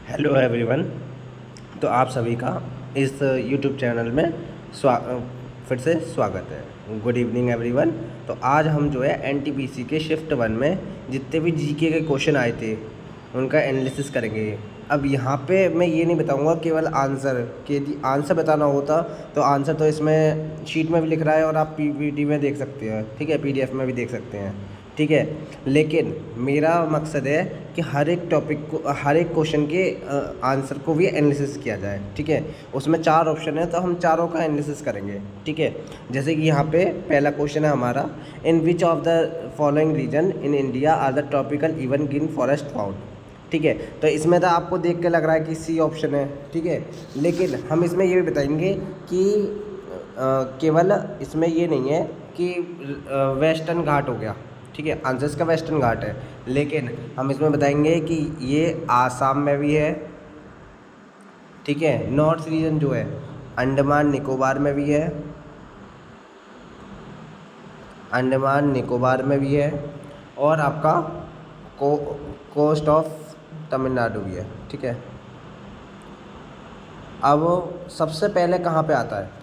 Hello everyone. तो आप सभी का इस यूट्यूब चैनल में स्वा फिर से स्वागत है। Good evening everyone. तो आज हम जो है एनटीपीसी के शिफ्ट 1 में जितने भी जीके के क्वेश्चन आए थे उनका एनालिसिस करेंगे। अब यहाँ पे मैं ये नहीं बताऊँगा केवल आंसर, कि यदि आंसर बताना होता तो आंसर तो इसमें शीट में भी लिख रहा है और आप पीपीटी में देख सकते हैं, ठीक है, पीडीएफ में भी देख सकते हैं, ठीक है। लेकिन मेरा मकसद है कि हर एक टॉपिक को, हर एक क्वेश्चन के आंसर को भी एनालिसिस किया जाए, ठीक है। उसमें 4 ऑप्शन है तो हम चारों का एनालिसिस करेंगे, ठीक है। जैसे कि यहाँ पे पहला क्वेश्चन है हमारा, in which of the following region in India are the tropical evergreen forest found, ठीक है। तो इसमें तो आपको देख के लग रहा है कि सी ऑप्शन है, ठीक है। लेकिन हम इसमें ये भी बताएंगे कि केवल इसमें ये नहीं है कि वेस्टर्न घाट हो गया, ठीक है, आंसर इसका वेस्टर्न घाट है। लेकिन हम इसमें बताएंगे कि ये आसाम में भी है, ठीक है। नॉर्थ रीजन जो है अंडमान निकोबार में भी है, अंडमान निकोबार में भी है, और आपका कोस्ट ऑफ तमिलनाडु भी है, ठीक है। अब सबसे पहले कहाँ पे आता है,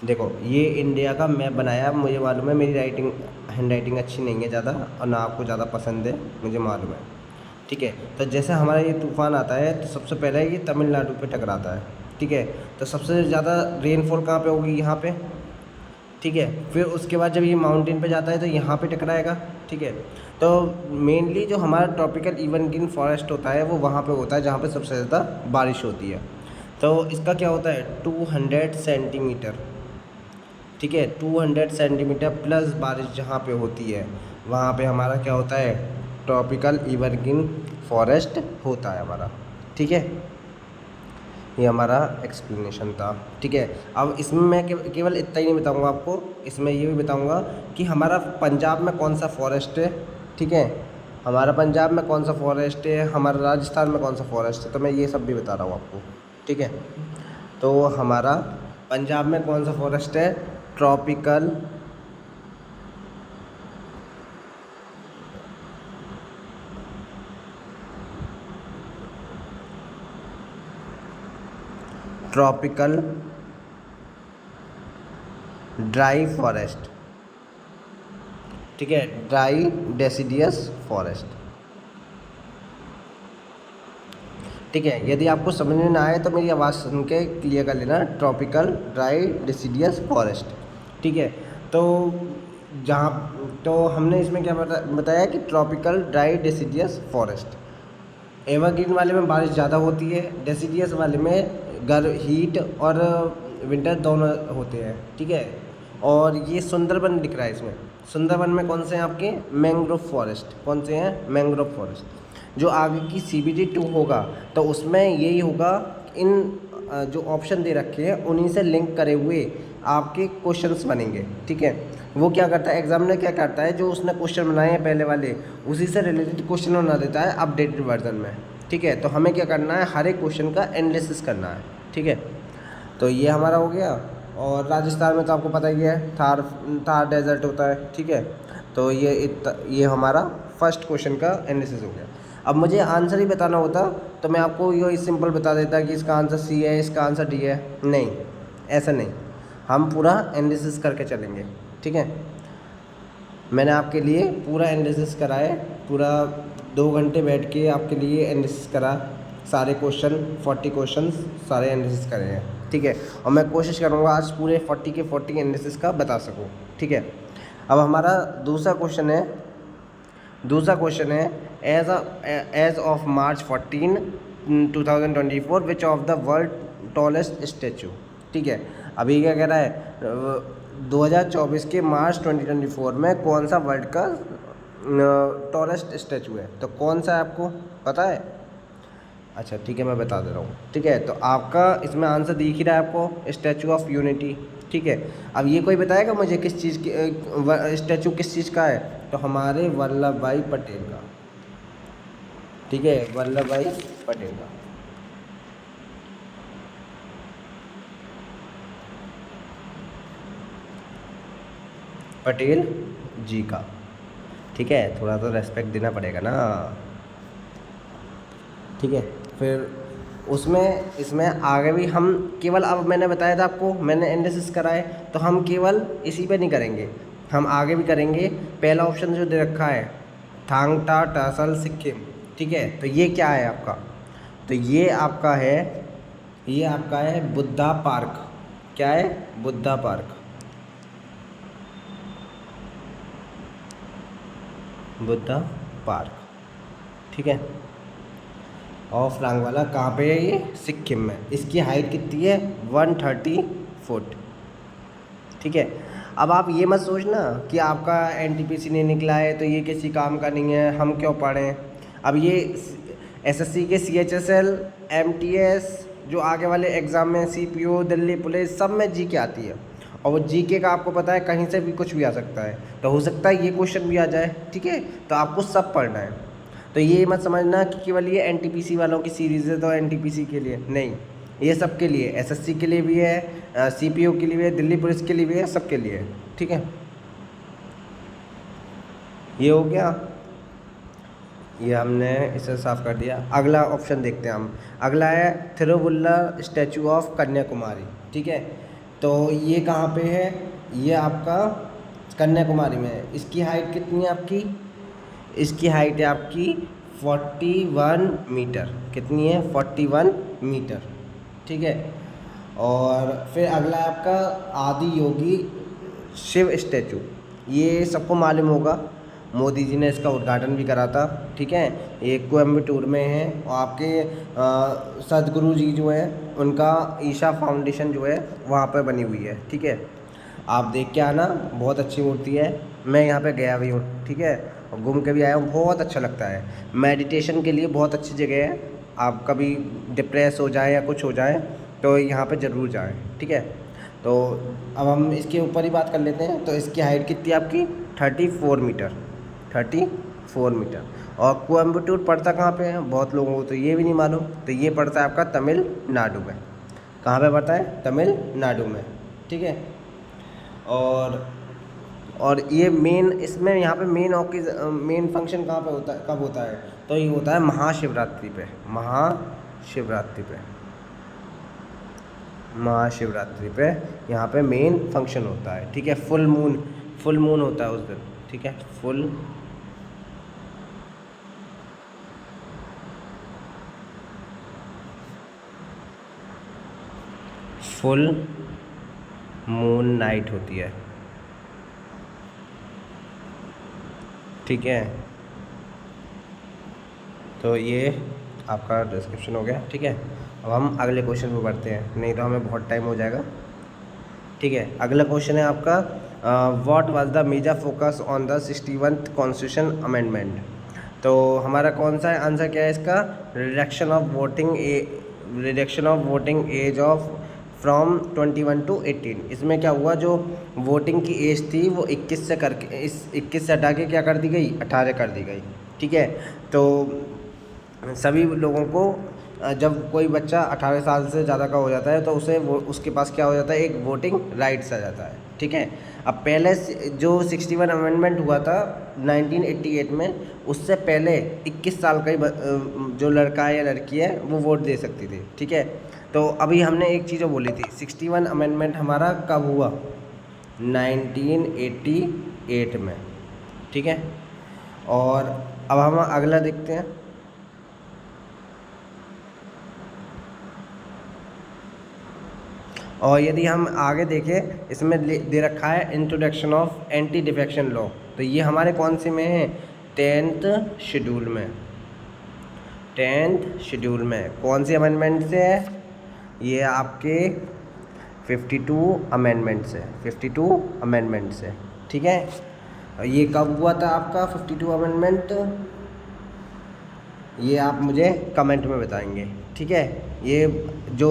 देखो ये इंडिया का मैप बनाया, मुझे मालूम है मेरी हैंड राइटिंग अच्छी नहीं है ज़्यादा, और ना आपको ज़्यादा पसंद है, मुझे मालूम है, ठीक है। तो जैसे हमारा ये तूफ़ान आता है तो सबसे पहले ये तमिलनाडु पे टकराता है, ठीक है। तो सबसे ज़्यादा रेनफॉल कहाँ पे होगी, यहाँ पे, ठीक है। फिर उसके बाद जब ये माउंटेन पे जाता है तो यहाँ पे टकराएगा, ठीक है। तो मेनली जो हमारा ट्रॉपिकल इवन ग्रीन फॉरेस्ट होता है वो वहाँ पे होता है जहाँ पे सबसे ज़्यादा बारिश होती है। तो इसका क्या होता है 200 सेंटीमीटर, ठीक है, 200 सेंटीमीटर प्लस बारिश जहाँ पे होती है वहाँ पे हमारा क्या होता है, ट्रॉपिकल एवरग्रीन फॉरेस्ट होता है हमारा, ठीक है। ये हमारा एक्सप्लेनेशन था, ठीक है। अब इसमें मैं केवल इतना ही नहीं बताऊंगा आपको, इसमें ये भी बताऊंगा कि हमारा पंजाब में कौन सा फॉरेस्ट है, ठीक है। हमारा पंजाब में कौन सा फॉरेस्ट है, हमारा राजस्थान में कौन सा फॉरेस्ट है, तो मैं ये सब भी बता रहा हूँ आपको, ठीक है। तो हमारा पंजाब में कौन सा फॉरेस्ट है, ट्रॉपिकल ट्रॉपिकल ड्राई फॉरेस्ट, ठीक है, ड्राई डेसिडियस फॉरेस्ट, ठीक है। यदि आपको समझ में ना आए तो मेरी आवाज़ सुन के क्लियर कर लेना, ट्रॉपिकल ड्राई डेसिडियस फॉरेस्ट, ठीक है। तो तो हमने इसमें क्या बताया कि tropical dry deciduous forest, evergreen वाले में बारिश ज़्यादा होती है, डेसिडियस वाले में हीट और विंटर दोनों होते हैं, ठीक है। और ये सुंदरबन दिख रहा है, इसमें सुंदरबन में कौन से हैं आपके, मैंग्रोव फॉरेस्ट, कौन से हैं, मैंग्रोव फॉरेस्ट। जो आगे की CBD 2 होगा तो उसमें यही होगा, इन जो ऑप्शन दे रखे हैं उन्हीं से लिंक करे हुए आपके क्वेश्चंस बनेंगे, ठीक है। वो क्या करता है, एग्जामिनर क्या करता है, जो उसने क्वेश्चन बनाए हैं पहले वाले उसी से रिलेटेड क्वेश्चन बना देता है अपडेटेड वर्जन में, ठीक है। तो हमें क्या करना है, हर एक क्वेश्चन का एनालिसिस करना है, ठीक है। तो ये हमारा हो गया। और राजस्थान में तो आपको पता ही है थार डेजर्ट होता है, ठीक है। तो ये हमारा फर्स्ट क्वेश्चन का एनालिसिस हो गया। अब मुझे आंसर ही बताना होता तो मैं आपको ये सिंपल बता देता कि इसका आंसर C है, इसका आंसर D है, नहीं, ऐसा नहीं, हम पूरा एनालिसिस करके चलेंगे, ठीक है। मैंने आपके लिए पूरा एनालिसिस करा है, पूरा 2 घंटे बैठ के आपके लिए एनालिसिस करा, सारे क्वेश्चन 40 क्वेश्चन सारे एनालिसिस करे हैं, ठीक है। और मैं कोशिश करूँगा आज पूरे 40 के 40 एनालिसिस का बता सकूँ, ठीक है। अब हमारा दूसरा क्वेश्चन है as of March 14, 2024 which of the world tallest statue, ठीक है। अभी क्या कह रहा है, 2024 के मार्च 2024 में कौन सा वर्ल्ड का टॉलेस्ट स्टैचू है, तो कौन सा है आपको पता है, अच्छा ठीक है मैं बता दे रहा हूँ, ठीक है। तो आपका इसमें आंसर दिख ही रहा है आपको, स्टैचू ऑफ यूनिटी, ठीक है। अब ये कोई बताएगा मुझे किस चीज़ की स्टैचू किस चीज़ का है, तो हमारे वल्लभ भाई पटेल का, ठीक है, वल्लभ भाई पटेल का। पटेल जी का, ठीक है। थोड़ा तो रेस्पेक्ट देना पड़ेगा ना। ठीक है। फिर उसमें इसमें आगे भी हम केवल, अब मैंने बताया था आपको, मैंने एनालिसिस कराए, तो हम केवल इसी पे नहीं करेंगे, हम आगे भी करेंगे। पहला ऑप्शन जो दे रखा है थांग टा टसल सिक्किम, ठीक है, तो ये क्या है आपका, तो ये आपका है बुद्धा पार्क। क्या है? बुद्धा पार्क, बुद्धा पार्क, ठीक है। ऑफ लांगवाला कहाँ पे है? ये सिक्किम में। इसकी हाइट कितनी है? 130 फुट, ठीक है। अब आप ये मत सोचना कि आपका एनटीपीसी नहीं निकला है तो ये किसी काम का नहीं है, हम क्यों पढ़ें। अब ये एसएससी के सीएचएसएल, एमटीएस, जो आगे वाले एग्ज़ाम में सीपीओ, दिल्ली पुलिस, सब में जीके आती है, और वो जीके का आपको पता है कहीं से भी कुछ भी आ सकता है, तो हो सकता है ये क्वेश्चन भी आ जाए, ठीक है। तो आपको सब पढ़ना है, तो ये मत समझना कि केवल ये एनटीपीसी वालों की सीरीज़ है तो एनटीपीसी के लिए नहीं, ये सब के लिए, एसएससी के लिए भी है, सीपीओ के लिए भी है, दिल्ली पुलिस के लिए भी है, सबके लिए है, ठीक है। ये हो गया, ये हमने इसे साफ कर दिया। अगला ऑप्शन देखते हैं हम। अगला है थिरुवल्लुवर स्टैचू ऑफ कन्याकुमारी, ठीक है। तो ये कहाँ पे है? ये आपका कन्याकुमारी में है। इसकी हाइट कितनी है आपकी? इसकी हाइट है आपकी 41 मीटर। कितनी है? 41 मीटर, ठीक है। और फिर अगला है आपका आदि योगी शिव स्टैचू। ये सबको मालूम होगा, मोदी जी ने इसका उद्घाटन भी करा था, ठीक है। ये कोयम्बटूर में है, और आपके सदगुरु जी जो है उनका ईशा फाउंडेशन जो है वहाँ पर बनी हुई है, ठीक है। आप देख के आना, बहुत अच्छी मूर्ति है। मैं यहाँ पे गया भी हूँ, ठीक है, और घूम के भी आया हूँ, बहुत अच्छा लगता है। मेडिटेशन के लिए बहुत अच्छी जगह है। आप कभी डिप्रेस हो जाए या कुछ हो जाए तो यहाँ पे ज़रूर जाएं, ठीक है। तो अब हम इसके ऊपर ही बात कर लेते हैं। तो इसकी हाइट कितनी है आपकी? 34 मीटर, 34 मीटर। और कोयम्बटूर पड़ता कहाँ पे है? बहुत लोगों को तो ये भी नहीं मालूम। तो ये पड़ता है आपका तमिलनाडु में। कहाँ पे पड़ता है? तमिलनाडु में, ठीक है। और ये मेन, इसमें यहाँ पे मेन फंक्शन कहाँ पे होता है, कब होता है? तो ये होता है महाशिवरात्रि पे, महाशिवरात्रि पे यहाँ पे मेन फंक्शन होता है, ठीक है। फुल मून होता है उस दिन, ठीक है। फुल मून नाइट होती है, ठीक है। तो ये आपका डिस्क्रिप्शन हो गया, ठीक है। अब हम अगले क्वेश्चन पे बढ़ते हैं, नहीं तो हमें बहुत टाइम हो जाएगा, ठीक है। अगला क्वेश्चन है आपका what was the major focus on the 61th constitution amendment. तो हमारा कौन सा आंसर क्या है इसका? Reduction of voting age of from 21 to 18। इसमें क्या हुआ, जो वोटिंग की एज थी वो 21 से करके, इस 21 से हटा के क्या कर दी गई? 18 कर दी गई, ठीक है। तो सभी लोगों को, जब कोई बच्चा 18 साल से ज़्यादा का हो जाता है तो उसे उसके पास क्या हो जाता है? एक वोटिंग राइट्स आ जाता है, ठीक है। अब पहले जो 61 अमेंडमेंट हुआ था 1988 में, उससे पहले 21 साल का ही जो लड़का है या लड़की है वो वोट दे सकती थी, ठीक है। तो अभी हमने एक चीज़ बोली थी, 61 अमेंडमेंट हमारा कब हुआ? 1988 में, ठीक है। और अब हम अगला देखते हैं। और यदि हम आगे देखें, इसमें दे रखा है introduction of anti defection law. तो ये हमारे कौन से में है? 10th शेड्यूल में। 10th शेड्यूल में कौन सी अमेंडमेंट से है? ये आपके 52 अमेंडमेंट से, 52 अमेंडमेंट से, ठीक है। ये कब हुआ था आपका 52 अमेंडमेंट? ये आप मुझे कमेंट में बताएंगे, ठीक है। ये जो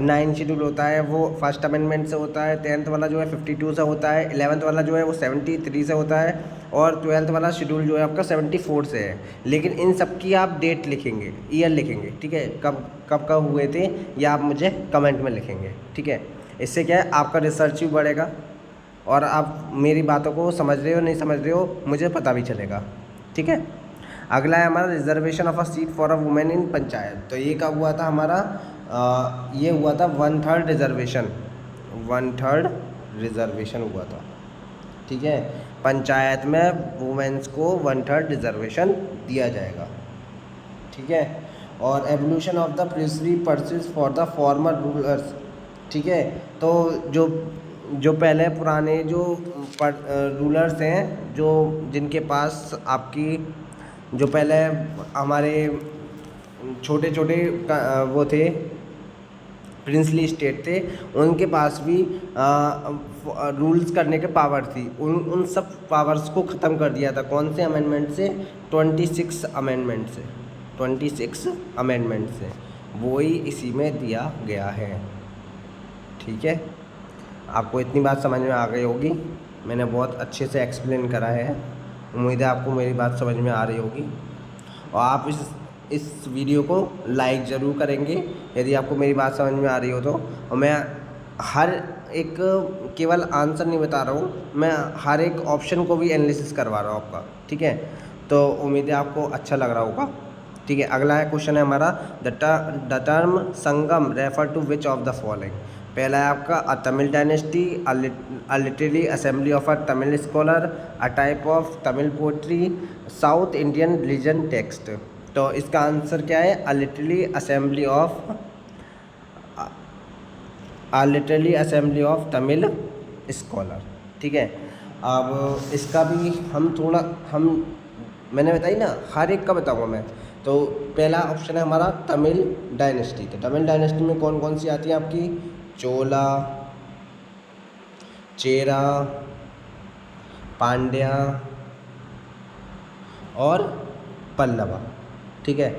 9 शेड्यूल होता है वो फर्स्ट अमेंडमेंट से होता है, 10th वाला जो है 52 से होता है, 11th वाला जो है वो 73 से होता है, और 12th वाला शेड्यूल जो है आपका 74 से है। लेकिन इन सब की आप डेट लिखेंगे, ईयर लिखेंगे, ठीक है। कब कब हुए थे ये आप मुझे कमेंट में लिखेंगे, ठीक है। इससे क्या है, आपका रिसर्च भी बढ़ेगा और आप मेरी बातों को समझ रहे हो नहीं समझ रहे हो मुझे पता भी चलेगा, ठीक है। अगला है हमारा reservation of a seat for a women in panchayat. तो ये कब हुआ था हमारा, ये हुआ था 1/3 रिजर्वेशन, 1/3 रिजर्वेशन हुआ था। ठीक है, पंचायत में वुमेन्स को 1/3 रिजर्वेशन दिया जाएगा। ठीक है, और evolution of the princely persist for the former rulers. ठीक है, तो जो जो पहले पुराने जो रूलर्स हैं, जो जिनके पास आपकी जो पहले हमारे छोटे छोटे वो थे, प्रिंसली स्टेट थे, उनके पास भी रूल्स करने के पावर थी। उन सब पावर्स को ख़त्म कर दिया था। कौन से अमेंडमेंट से? 26 अमेंडमेंट से, 26 अमेंडमेंट से, वो ही इसी में दिया गया है। ठीक है, आपको इतनी बात समझ में आ गई होगी, मैंने बहुत अच्छे से एक्सप्लेन करा है। उम्मीद है आपको मेरी बात समझ में आ रही होगी, और आप इस वीडियो को लाइक ज़रूर करेंगे यदि आपको मेरी बात समझ में आ रही हो तो। और मैं हर एक केवल आंसर नहीं बता रहा हूँ, मैं हर एक ऑप्शन को भी एनालिसिस करवा रहा हूँ आपका। ठीक है, तो उम्मीद है आपको अच्छा लग रहा होगा। ठीक है, अगला है क्वेश्चन है हमारा, the term Sangam refer to which of the following. पहला है आपका a Tamil dynasty, a literary assembly of a Tamil scholar, a type of Tamil poetry, south Indian religion text. तो इसका आंसर क्या है? A literary assembly of Tamil scholar. ठीक है, अब इसका भी मैंने बताई ना, हर एक का बताऊंगा मैं। तो पहला ऑप्शन है हमारा तमिल डायनेस्टी। तो तमिल डायनेस्टी में कौन कौन सी आती है आपकी? चोला, चेरा, पांड्या और पल्लवा। ठीक है,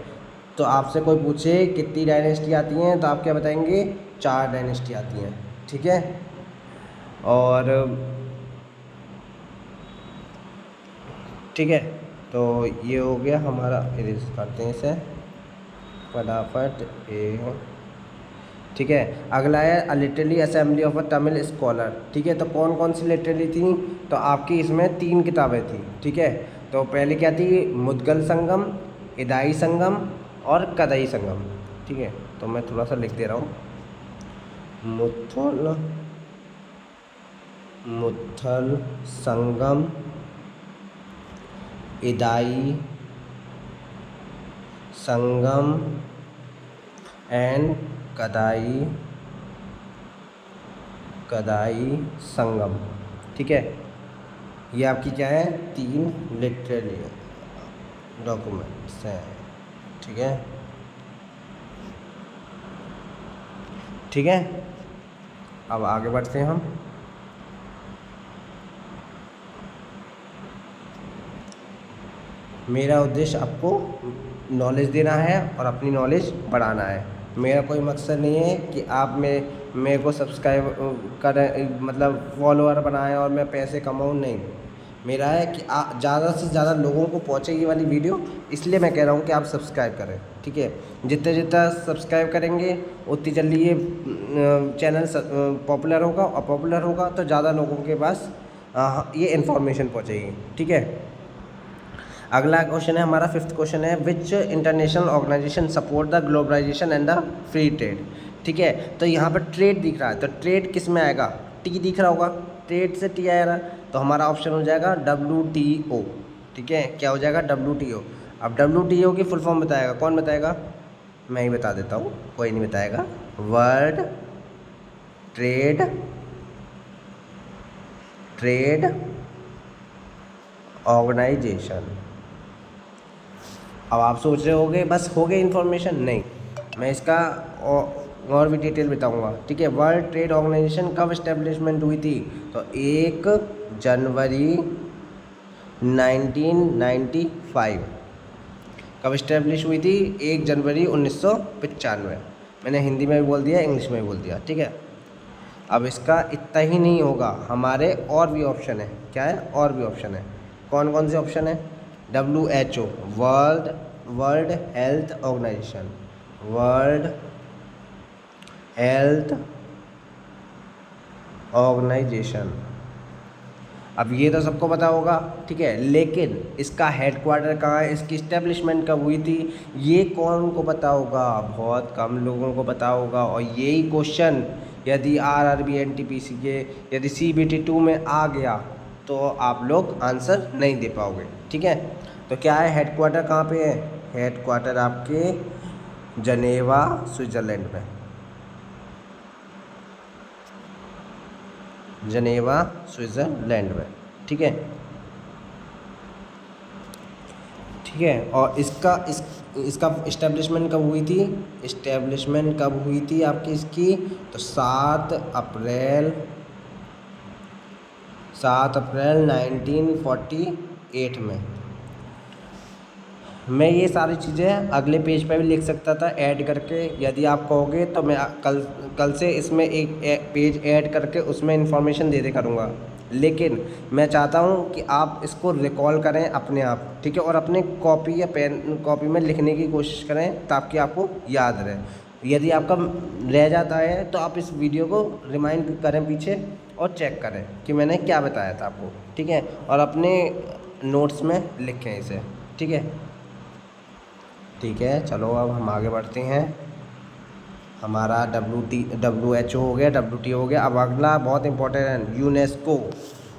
तो आपसे कोई पूछे कितनी डायनेस्टी आती हैं, तो आप क्या बताएंगे? 4 डायनेस्टी आती हैं। ठीक है, और ठीक है, तो ये हो गया हमारा, इरेज करते हैं इसे फटाफट। ठीक है, अगला है a literary assembly of a Tamil scholar. ठीक है, तो कौन कौन सी लिटरेरी थी? तो आपकी इसमें 3 किताबें थी। ठीक है, तो पहले क्या थी? मुद्गल संगम, इदाई संगम और कदई संगम। ठीक है, तो मैं थोड़ा सा लिख दे रहा हूँ, मुथल संगम, इदाई संगम एंड कदाई संगम। ठीक है, ये आपकी क्या है? 3 लिटरेरी डॉक्यूमेंट्स हैं। ठीक है, ठीक है, अब आगे बढ़ते हैं हम। मेरा उद्देश्य आपको नॉलेज देना है और अपनी नॉलेज बढ़ाना है। मेरा कोई मकसद नहीं है कि आप मेरे को सब्सक्राइब करें, मतलब फॉलोअर बनाएं और मैं पैसे कमाऊं, नहीं। मेरा है कि ज़्यादा से ज़्यादा लोगों को पहुंचे ये वाली वीडियो, इसलिए मैं कह रहा हूं कि आप सब्सक्राइब करें। ठीक है, जितना जितना सब्सक्राइब करेंगे उतनी जल्दी ये चैनल पॉपुलर होगा, और पॉपुलर होगा तो ज़्यादा लोगों के पास ये इन्फॉर्मेशन पहुँचेगी। ठीक है, अगला क्वेश्चन है हमारा, 5th क्वेश्चन है, which international organisation support the globalisation and the free trade. ठीक है, तो यहाँ पर ट्रेड दिख रहा है, तो ट्रेड किस में आएगा? टी दिख रहा होगा, ट्रेड से टी आएगा, तो हमारा ऑप्शन हो जाएगा WTO। ठीक है, क्या हो जाएगा? WTO। अब WTO की फुल फॉर्म बताएगा, कौन बताएगा? मैं ही बता देता हूँ, कोई नहीं बताएगा। World trade organisation. अब आप सोच रहे होगे बस हो गई इन्फॉर्मेशन, नहीं, मैं इसका और भी डिटेल बताऊंगा। ठीक है, वर्ल्ड ट्रेड ऑर्गेनाइजेशन कब इस्टेब्लिशमेंट हुई थी? तो 1 जनवरी 1995। कब इस्टेब्लिश हुई थी? 1 जनवरी 1995। मैंने हिंदी में भी बोल दिया, इंग्लिश में भी बोल दिया। ठीक है, अब इसका इतना ही नहीं होगा, हमारे और भी ऑप्शन है। क्या है? और भी ऑप्शन है। कौन कौन से ऑप्शन है? WHO, world health organisation, world health organisation, अब ये तो सबको पता होगा, ठीक है, लेकिन इसका हेडक्वार्टर कहाँ है, इसकी इस्टेब्लिशमेंट कब हुई थी, ये कौन को पता होगा, बहुत कम लोगों को पता होगा। और यही क्वेश्चन यदि RRB NTPC के यदि CBT 2 में आ गया तो आप लोग आंसर नहीं दे पाओगे, ठीक है। तो क्या है, हेडक्वार्टर कहाँ पे है, हेडक्वार्टर आपके जनेवा स्विट्ज़रलैंड में, जनेवा स्विट्ज़रलैंड में, ठीक है, ठीक है। और इसका इस्टेब्लिशमेंट कब हुई थी, इस्टेब्लिशमेंट कब हुई थी आपकी इसकी, तो 7 अप्रैल 1948 में। मैं ये सारी चीज़ें अगले पेज पे भी लिख सकता था ऐड करके, यदि आप कहोगे तो मैं कल से इसमें एक पेज ऐड करके उसमें इंफॉर्मेशन दे करूँगा, लेकिन मैं चाहता हूँ कि आप इसको रिकॉल करें अपने आप, ठीक है, और अपने कॉपी या पेन कॉपी में लिखने की कोशिश करें ताकि आपको याद रहे। यदि आपका रह जाता है तो आप इस वीडियो को रिमाइंड करें पीछे और चेक करें कि मैंने क्या बताया था आपको, ठीक है, और अपने नोट्स में लिखें इसे, ठीक है, ठीक है। चलो अब हम आगे बढ़ते हैं। हमारा WHO हो गया, WTO हो गया। अब अगला बहुत इंपॉर्टेंट है, यूनेस्को।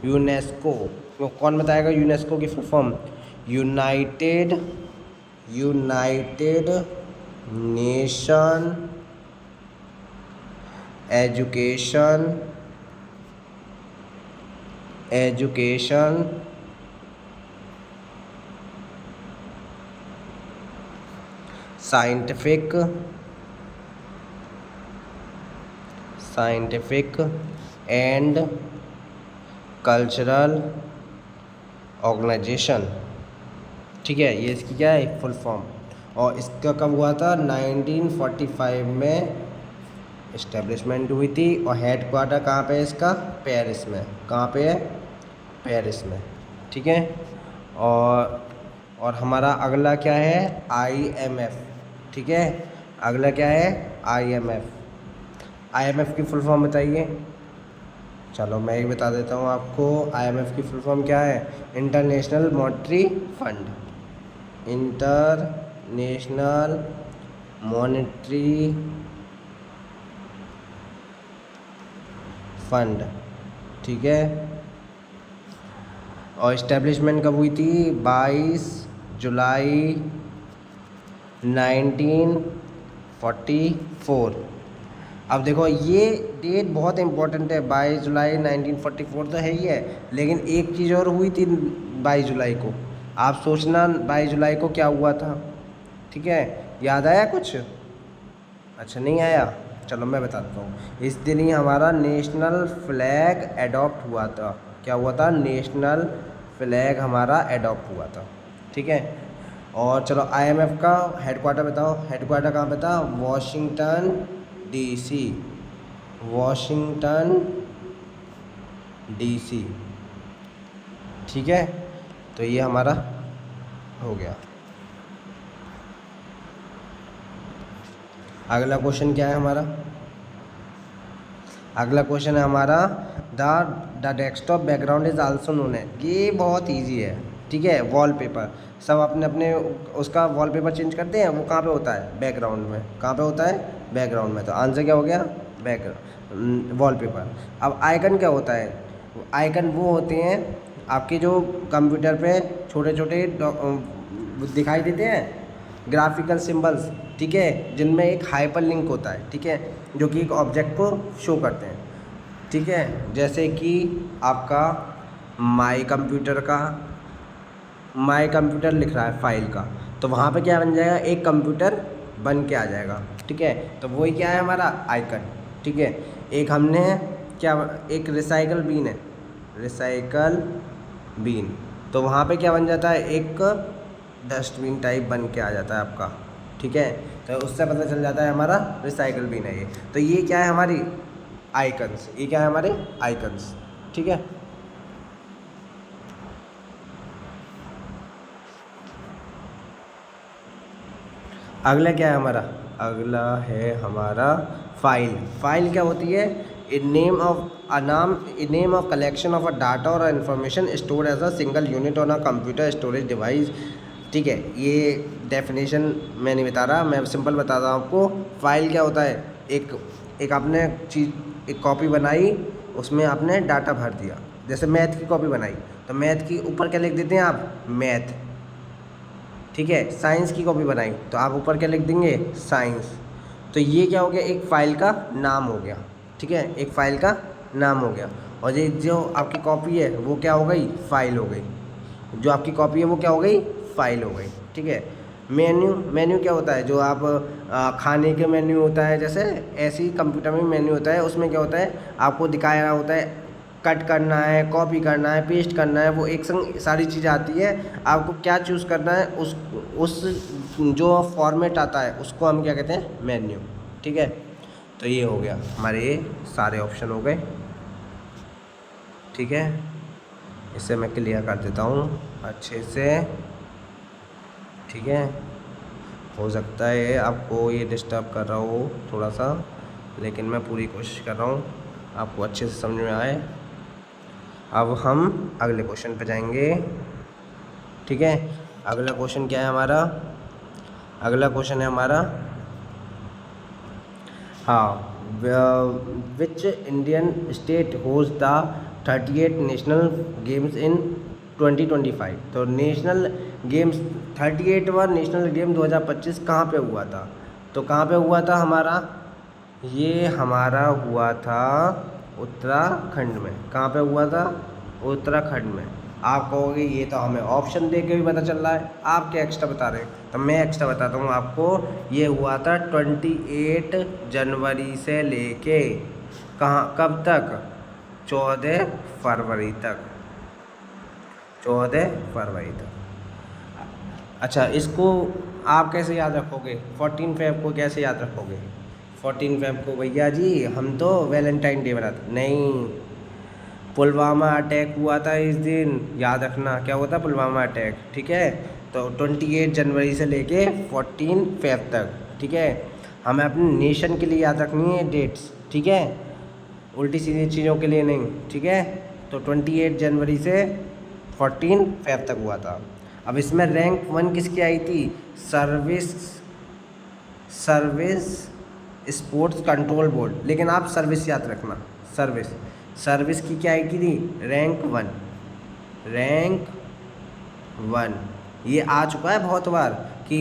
यूनेस्को तो कौन बताएगा यूनेस्को की full form, united nation education scientific and cultural organisation, ठीक है, ये इसकी क्या है फुल फॉर्म। और इसका कब हुआ था, 1945 में इस्टेब्लिशमेंट हुई थी। और हेडक्वार्टर कहाँ पे है इसका, पेरिस में। कहाँ पे है, पेरिस में, ठीक है। और हमारा अगला क्या है, IMF, ठीक है, अगला क्या है, IMF की फुल फॉर्म बताइए। चलो मैं एक बता देता हूँ आपको, IMF की फुल फॉर्म क्या है, international monetary fund, international monetary fund, ठीक है। और इस्टेब्लिशमेंट कब हुई थी, 22 जुलाई 1944। अब देखो ये डेट बहुत इंपॉर्टेंट है, 22 जुलाई 1944 तो है ही है, लेकिन एक चीज़ और हुई थी 22 जुलाई को। आप सोचना 22 जुलाई को क्या हुआ था, ठीक है, याद आया कुछ, अच्छा नहीं आया, चलो मैं बताता हूँ। इस दिन ही हमारा नेशनल फ्लैग एडॉप्ट हुआ था। क्या हुआ था, नेशनल फ्लैग हमारा एडॉप्ट हुआ था, ठीक है। और चलो IMF का हेडक्वार्टर बताओ, हेडक्वार्टर कहाँ पे था, वॉशिंगटन DC, वॉशिंगटन DC, ठीक है। तो ये हमारा हो गया। अगला क्वेश्चन क्या है हमारा, अगला क्वेश्चन है हमारा, the desktop background is also known है। ये बहुत इजी है, ठीक है, वॉलपेपर। सब अपने अपने उसका वॉलपेपर चेंज करते हैं, वो कहाँ पे होता है, बैकग्राउंड में। कहाँ पे होता है, बैकग्राउंड में। तो आंसर क्या हो गया, बैकग्राउंड वॉलपेपर। अब आइकन क्या होता है, आइकन वो होते हैं आपके जो कंप्यूटर पे छोटे छोटे दिखाई देते हैं, ग्राफिकल सिंबल्स, ठीक है, जिनमें एक हाइपर लिंक होता है, ठीक है, जो कि एक ऑब्जेक्ट को शो करते हैं, ठीक है। जैसे कि आपका माई कंप्यूटर लिख रहा है फाइल का, तो वहाँ पे क्या बन जाएगा, एक कंप्यूटर बन के आ जाएगा, ठीक है। तो वही क्या है हमारा आइकन, ठीक है। एक हमने क्या, एक रिसाइकल बीन, तो वहाँ पे क्या बन जाता है, एक डस्टबिन टाइप बन के आ जाता है आपका, ठीक है। तो उससे पता चल जाता है हमारा रिसाइकल बिन है ये। तो ये क्या है हमारी आइकन्स, ये क्या है हमारे आइकन्स, ठीक है। अगला क्या है हमारा, अगला है हमारा फाइल। फाइल क्या होती है, a name of collection of a data or information stored as a single unit on a computer storage device। ठीक है, ये डेफिनेशन मैं नहीं बता रहा, मैं सिंपल बताता हूँ आपको। फाइल क्या होता है, एक आपने चीज़ एक कॉपी बनाई, उसमें आपने डाटा भर दिया। जैसे मैथ की कॉपी बनाई तो मैथ की ऊपर क्या लिख देते हैं आप, मैथ। ठीक है, साइंस की कॉपी बनाई तो आप ऊपर क्या लिख देंगे, साइंस। तो ये क्या हो गया, एक फ़ाइल का नाम हो गया। ठीक है, एक फ़ाइल का नाम हो गया। और ये जो आपकी कॉपी है वो क्या हो गई, फ़ाइल हो गई। जो आपकी कॉपी है वो क्या हो गई, फ़ाइल हो गई। ठीक है, मेन्यू क्या होता है, जो आप खाने के मेन्यू होता है, जैसे ऐसे ही कंप्यूटर में मेन्यू होता है। उसमें क्या होता है, आपको दिखाया रहा होता है, कट करना है, कॉपी करना है, पेस्ट करना है, वो एक संग सारी चीज़ आती है। आपको क्या चूज़ करना है, उस जो फॉर्मेट आता है उसको हम क्या कहते हैं, मेन्यू। ठीक है, तो ये हो गया हमारे, ये सारे ऑप्शन हो गए। ठीक है, इसे मैं क्लियर कर देता हूँ अच्छे से। ठीक है, हो सकता है आपको ये डिस्टर्ब कर रहा हो थोड़ा सा, लेकिन मैं पूरी कोशिश कर रहा हूँ आपको अच्छे से समझ में आए। अब हम अगले क्वेश्चन पे जाएंगे। ठीक है, अगला क्वेश्चन क्या है हमारा, अगला क्वेश्चन है हमारा, हाँ, which Indian state host the 38 national games in 2025। तो नेशनल गेम्स 38वां नेशनल गेम 2025 कहाँ पे हुआ था, तो कहाँ पे हुआ था हमारा, ये हमारा हुआ था उत्तराखंड में। कहाँ पे हुआ था, उत्तराखंड में। आप कहोगे ये तो हमें ऑप्शन दे के भी पता चल रहा है, आप क्या एक्स्ट्रा बता रहे हैं, तो मैं एक्स्ट्रा बताता हूँ आपको। ये हुआ था 28 जनवरी से लेके कहाँ, कब तक, 14 फरवरी तक, 14 फरवरी तक। अच्छा, इसको आप कैसे याद रखोगे, 14 फेब को कैसे याद रखोगे, 14 फेब को भैया जी हम तो वैलेंटाइन डे मनाते नहीं, पुलवामा अटैक हुआ था इस दिन, याद रखना क्या हुआ था, पुलवामा अटैक। ठीक है, तो 28 जनवरी से लेके 14 फेब तक। ठीक है, हमें अपने नेशन के लिए याद रखनी है डेट्स। ठीक है, उल्टी सीधी चीज़ों के लिए नहीं। ठीक है, तो 28 जनवरी से 14 फेब तक हुआ था। अब इसमें रैंक 1 किसकी आई थी, सर्विस स्पोर्ट्स कंट्रोल बोर्ड। लेकिन आप सर्विस याद रखना, सर्विस की क्या आई थी, रैंक 1, रैंक 1। ये आ चुका है बहुत बार कि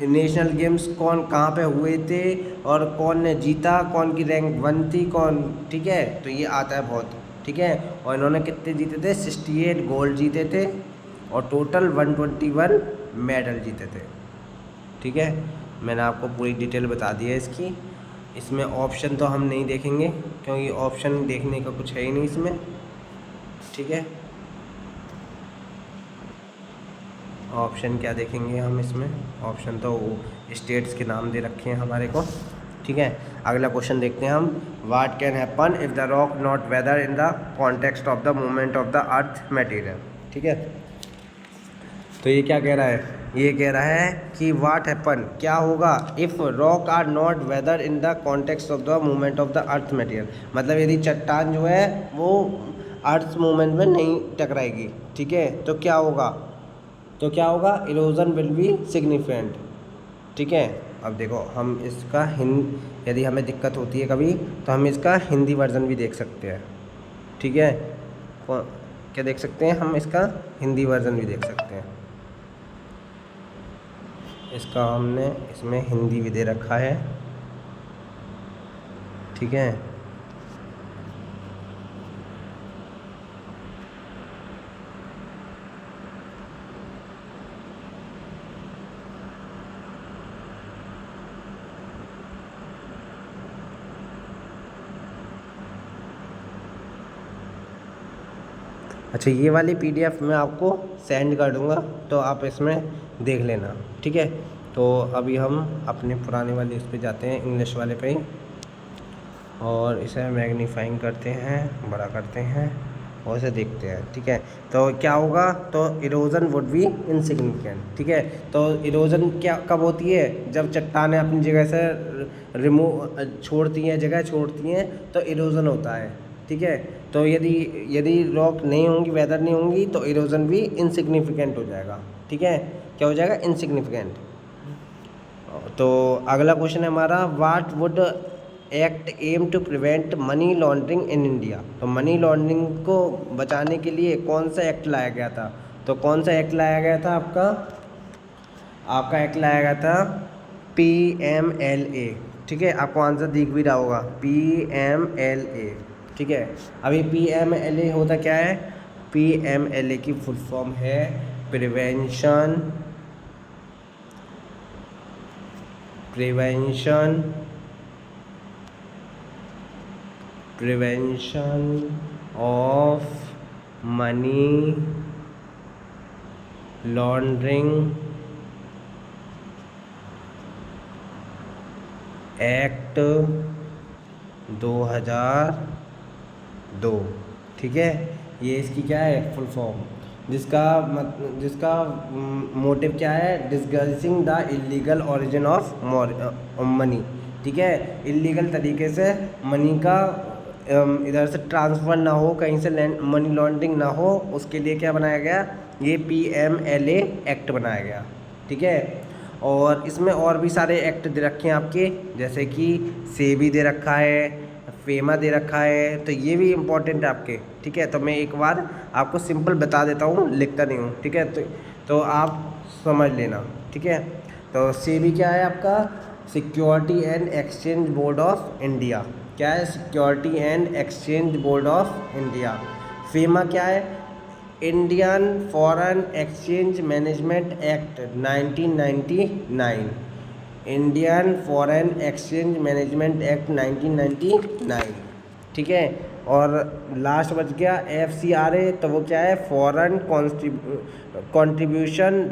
नेशनल गेम्स कौन कहाँ पे हुए थे और कौन ने जीता, कौन की रैंक 1 थी, कौन। ठीक है, तो ये आता है बहुत। ठीक है, और इन्होंने कितने जीते थे, 68 गोल्ड जीते थे और टोटल 121 मेडल जीते थे। ठीक है, मैंने आपको पूरी डिटेल बता दी है इसकी। इसमें ऑप्शन तो हम नहीं देखेंगे क्योंकि ऑप्शन देखने का कुछ है ही नहीं इसमें। ठीक है, ऑप्शन क्या देखेंगे हम इसमें, ऑप्शन तो स्टेट्स के नाम दे रखे हैं हमारे को। ठीक है, अगला क्वेश्चन देखते हैं हम, what can happen if the rock not weather in the context of the movement of the earth material. ठीक है, तो ये क्या कह रहा है, ये कह रहा है कि व्हाट हैपन, क्या होगा, if rock are not weather in the context of the movement of the earth material. मतलब यदि चट्टान जो है वो अर्थ मूवमेंट में नहीं टकराएगी। ठीक है, तो क्या होगा, इरोजन विल बी सिग्निफिकेंट। ठीक है, अब देखो हम इसका यदि हमें दिक्कत होती है कभी तो हम इसका हिंदी वर्जन भी देख सकते हैं। ठीक है, क्या देख सकते हैं हम, इसका हिंदी वर्जन भी देख सकते हैं। इसका हमने इसमें हिंदी भी दे रखा है। ठीक है, अच्छा, ये वाली PDF मैं आपको सेंड कर दूंगा तो आप इसमें देख लेना। ठीक है, तो अभी हम अपने पुराने वाले इस पे जाते हैं, इंग्लिश वाले पे ही, और इसे मैग्नीफाइंग करते हैं, बड़ा करते हैं। और इसे देखते हैं, ठीक है। तो क्या होगा, तो इरोजन वुड बी इनसिग्निफिकेंट, ठीक है। तो इरोजन क्या कब होती है, जब चट्टानें अपनी जगह से छोड़ती हैं, जगह छोड़ती हैं, तो इरोजन होता है, ठीक है। तो यदि यदि रॉक नहीं होंगी, वेदर नहीं होंगी, तो इरोजन भी इनसिग्निफिकेंट हो जाएगा, ठीक है। क्या हो जाएगा, इनसिग्निफिकेंट। तो अगला क्वेश्चन है हमारा, what would act aim to prevent money laundering in India. तो मनी लॉन्ड्रिंग को बचाने के लिए कौन सा एक्ट लाया गया था। तो कौन सा एक्ट लाया गया था, आपका एक्ट लाया गया था PMLA, ठीक है। आपको आंसर दिख भी रहा होगा, PMLA, ठीक है। अभी PMLA होता क्या है, PMLA की फुल फॉर्म है prevention of money laundering act 2002, ठीक है। ये इसकी क्या है, फुल फॉर्म, जिसका मोटिव क्या है, disguising the illegal origin of money, ठीक है। इलीगल तरीके से मनी का इधर से ट्रांसफ़र ना हो, कहीं से मनी लॉन्ड्रिंग ना हो, उसके लिए क्या बनाया गया, ये PMLA एक्ट बनाया गया, ठीक है। और इसमें और भी सारे एक्ट दे रखे हैं आपके, जैसे कि सेबी दे रखा है, फेमा दे रखा है, तो ये भी इम्पोर्टेंट है आपके, ठीक है। तो मैं एक बार आपको सिंपल बता देता हूँ, लिखता नहीं हूँ, ठीक है। तो आप समझ लेना, ठीक है। तो सेबी क्या है आपका, security and exchange board of India, क्या है, security and exchange board of India. FEMA क्या है, Indian foreign exchange management act 1999, Indian foreign exchange management act 1999, ठीक है। और लास्ट बच गया FCRA, तो वो क्या है, फॉरेन कंट्रीब्यूशन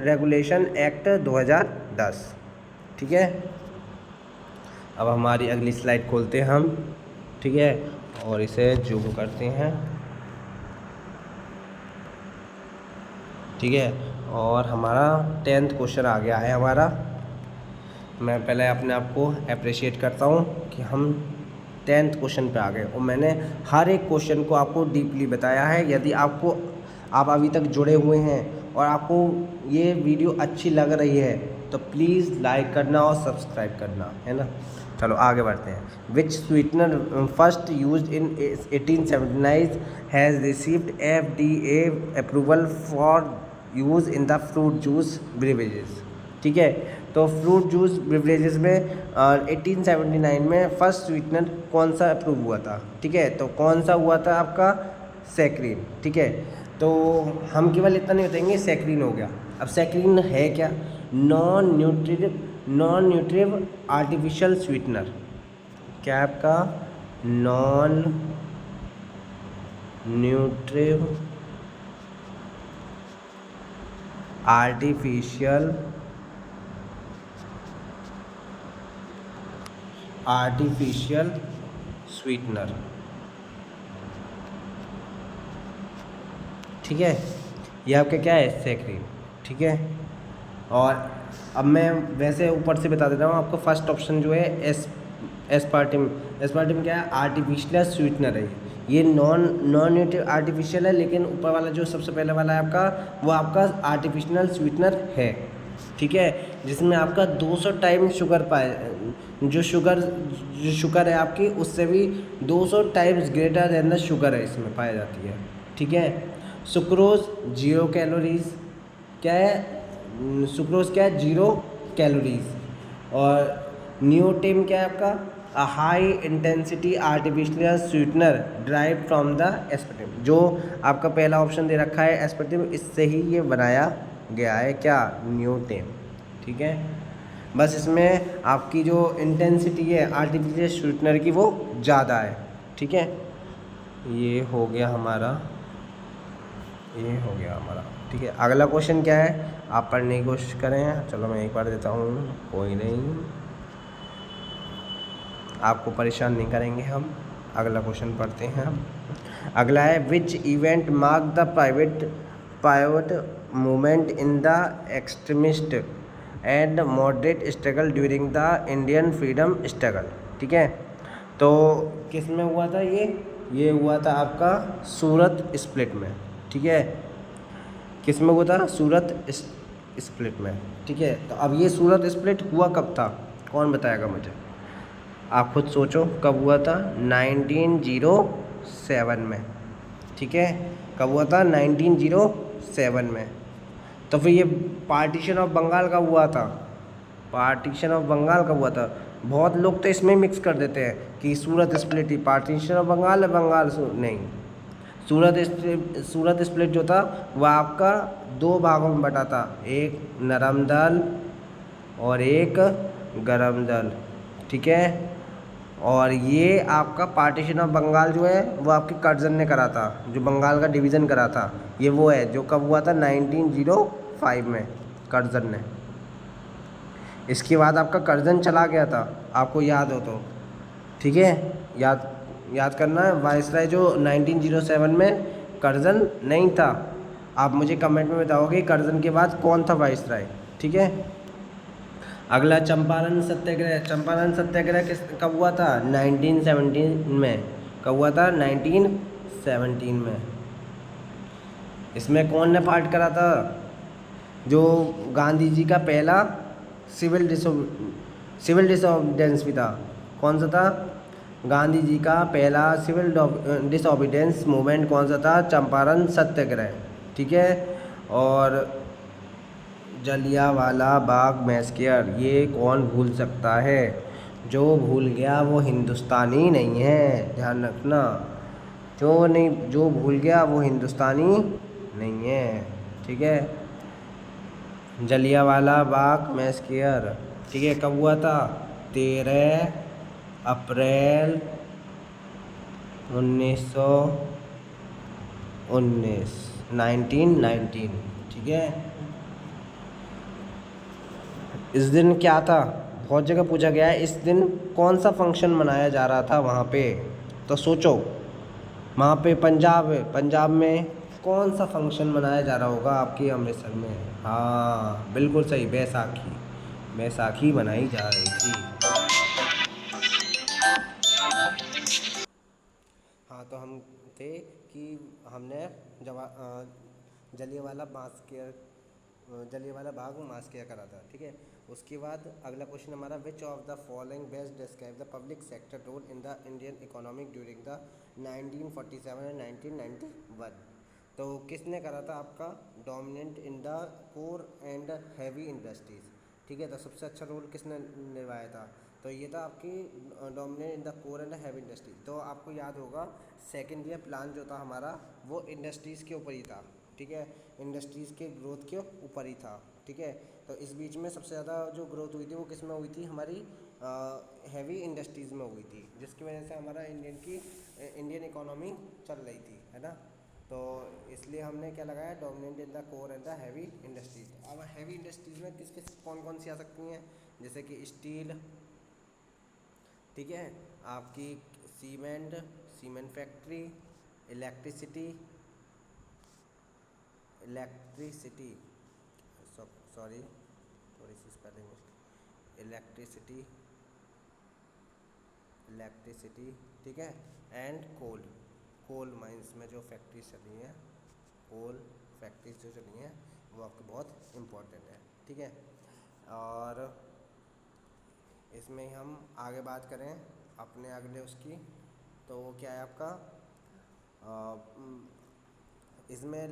रेगुलेशन एक्ट 2010, ठीक है। अब हमारी अगली स्लाइड खोलते हैं हम, ठीक है, और इसे जूम करते हैं, ठीक है। और हमारा 10th क्वेश्चन आ गया है हमारा। मैं पहले अपने आप को अप्रिशिएट करता हूँ कि हम 10th क्वेश्चन पे आ गए, और मैंने हर एक क्वेश्चन को आपको डीपली बताया है। यदि आप अभी तक जुड़े हुए हैं और आपको ये वीडियो अच्छी लग रही है, तो प्लीज़ लाइक करना और सब्सक्राइब करना, है ना। चलो आगे बढ़ते हैं। Which sweetener first used in 1879 has received FDA approval for use in the fruit juice beverages, ठीक है। तो फ्रूट जूस बेवरेजेस में 1879 में फर्स्ट स्वीटनर कौन सा अप्रूव हुआ था, ठीक है। तो कौन सा हुआ था आपका, सैक्रिन, ठीक है। तो हम केवल इतना नहीं बताएंगे सैक्रिन हो गया। अब सैक्रिन है क्या, नॉन न्यूट्रिटिव आर्टिफिशियल स्वीटनर, क्या है आपका, नॉन न्यूट्रिटिव आर्टिफिशियल स्वीटनर, ठीक है। ये आपका क्या है, सैक्रिन, ठीक है। और अब मैं वैसे ऊपर से बता देता हूँ आपको, फर्स्ट ऑप्शन जो है एस्पार्टिम क्या है, आर्टिफिशियल स्वीटनर है। ये नॉन न्यूट्रिटिव आर्टिफिशियल है, लेकिन ऊपर वाला जो सबसे पहले वाला है आपका, वो आपका आर्टिफिशियल स्वीटनर है, ठीक है। जिसमें आपका 200 टाइम शुगर जो शुगर है आपकी, उससे भी 200 times greater than the sugar है इसमें पाई जाती है, ठीक है। सुक्रोज 0 कैलोरीज, क्या है, सुक्रोज क्या है, 0 कैलोरीज। और न्यूटेम क्या है आपका, a high intensity artificial sweetener derived from the aspartame, जो आपका पहला ऑप्शन दे रखा है एस्पर्टिम, इससे ही ये बनाया गया है, क्या, न्यूटेम, ठीक है। बस इसमें आपकी जो इंटेंसिटी है आर्टिफिशियल स्वीटनर की वो ज़्यादा है, ठीक है। ये हो गया हमारा, ठीक है। अगला क्वेश्चन क्या है, आप पढ़ने की कोशिश करें। चलो मैं एक बार देता हूँ, कोई नहीं, आपको परेशान नहीं करेंगे हम। अगला क्वेश्चन पढ़ते हैं हम। अगला है which event mark the pivot movement in the extremist and moderate struggle during the Indian freedom struggle. ठीक है, तो किस में हुआ था ये हुआ था आपका सूरत स्प्लिट में। ठीक है, किस में हुआ था? सूरत स्प्लिट में। ठीक है, तो अब ये सूरत स्प्लिट हुआ कब था? कौन बताएगा मुझे? आप खुद सोचो कब हुआ था। 1907 में। ठीक है, कब हुआ था? 1907 में। तो फिर ये पार्टीशन ऑफ बंगाल कब हुआ था? पार्टीशन ऑफ बंगाल कब हुआ था? बहुत लोग तो इसमें मिक्स कर देते हैं कि सूरत स्प्लिट ही पार्टीशन ऑफ बंगाल है, नहीं। सूरत स्प्लिट जो था वह आपका दो भागों में बटा था, एक नरम दल और एक गरम दल। ठीक है, और ये आपका पार्टीशन ऑफ बंगाल जो है वो आपके कर्जन ने करा था, जो बंगाल का डिवीज़न करा था। ये वो है जो कब हुआ था? 1905 में, कर्जन ने। इसके बाद आपका कर्जन चला गया था, आपको याद हो तो। ठीक है, याद करना है। वायसराय जो 1907 में कर्जन नहीं था। आप मुझे कमेंट में बताओगे कर्जन के बाद कौन था वायसराय। ठीक है, अगला चंपारण सत्याग्रह। चंपारण सत्याग्रह कब हुआ था? 1917 में। कब हुआ था? 1917 में। इसमें कौन ने पार्ट करा था? जो गांधी जी का पहला सिविल डिसोबीडियंस भी था। कौन सा था? गांधी जी का पहला सिविल डिसोबीडियंस मूवमेंट कौन सा था? चंपारण सत्याग्रह। ठीक है, और जलियांवाला बाग मैसेकर, ये कौन भूल सकता है? जो भूल गया वो हिंदुस्तानी नहीं है, ध्यान रखना। जो भूल गया वो हिंदुस्तानी नहीं है। ठीक है, जलियांवाला बाग मैसेकर। ठीक है, कब हुआ था? 13 अप्रैल 1919। ठीक है, इस दिन क्या था? बहुत जगह पूछा गया है, इस दिन कौन सा फंक्शन मनाया जा रहा था वहाँ पे? तो सोचो, वहाँ पे पंजाब में कौन सा फंक्शन मनाया जा रहा होगा आपके अमृतसर में? हाँ बिल्कुल सही, बैसाखी मनाई जा रही थी। हाँ, तो हम थे कि हमने जलियांवाला बाग मास्किया करा था। ठीक है, उसके बाद अगला क्वेश्चन हमारा which of the following best describe the public sector role in the Indian economic during the 1947 and 1991। तो किसने करा था आपका dominant in the core and heavy industries? ठीक है, तो सबसे अच्छा रोल किसने निभाया था? तो ये था आपकी dominant in the core and heavy industries. तो आपको याद होगा सेकेंड ईयर प्लान जो था हमारा वो इंडस्ट्रीज़ के ऊपर ही था। ठीक है, इंडस्ट्रीज़ के ग्रोथ के ऊपर ही था। ठीक है, तो इस बीच में सबसे ज़्यादा जो ग्रोथ हुई थी वो किस में हुई थी? हमारी हैवी इंडस्ट्रीज़ में हुई थी, जिसकी वजह से हमारा इंडियन इकोनॉमी चल रही थी, है ना। तो इसलिए हमने क्या लगाया? Dominant in the core and the heavy industries. अब हैवी इंडस्ट्रीज़ में कौन सी आ सकती हैं? जैसे कि स्टील, ठीक है, आपकी सीमेंट फैक्ट्री, इलेक्ट्रिसिटी सॉरी थोड़ी सी स्पेलिंग, इलेक्ट्रिसिटी। ठीक है, एंड कोल माइंस में जो फैक्ट्रीज चली हैं, कोल फैक्ट्रीज जो चली हैं वो आपकी बहुत इम्पोर्टेंट है। ठीक है, और इसमें हम आगे बात करें अपने अगले उसकी, तो वो क्या है आपका इसमें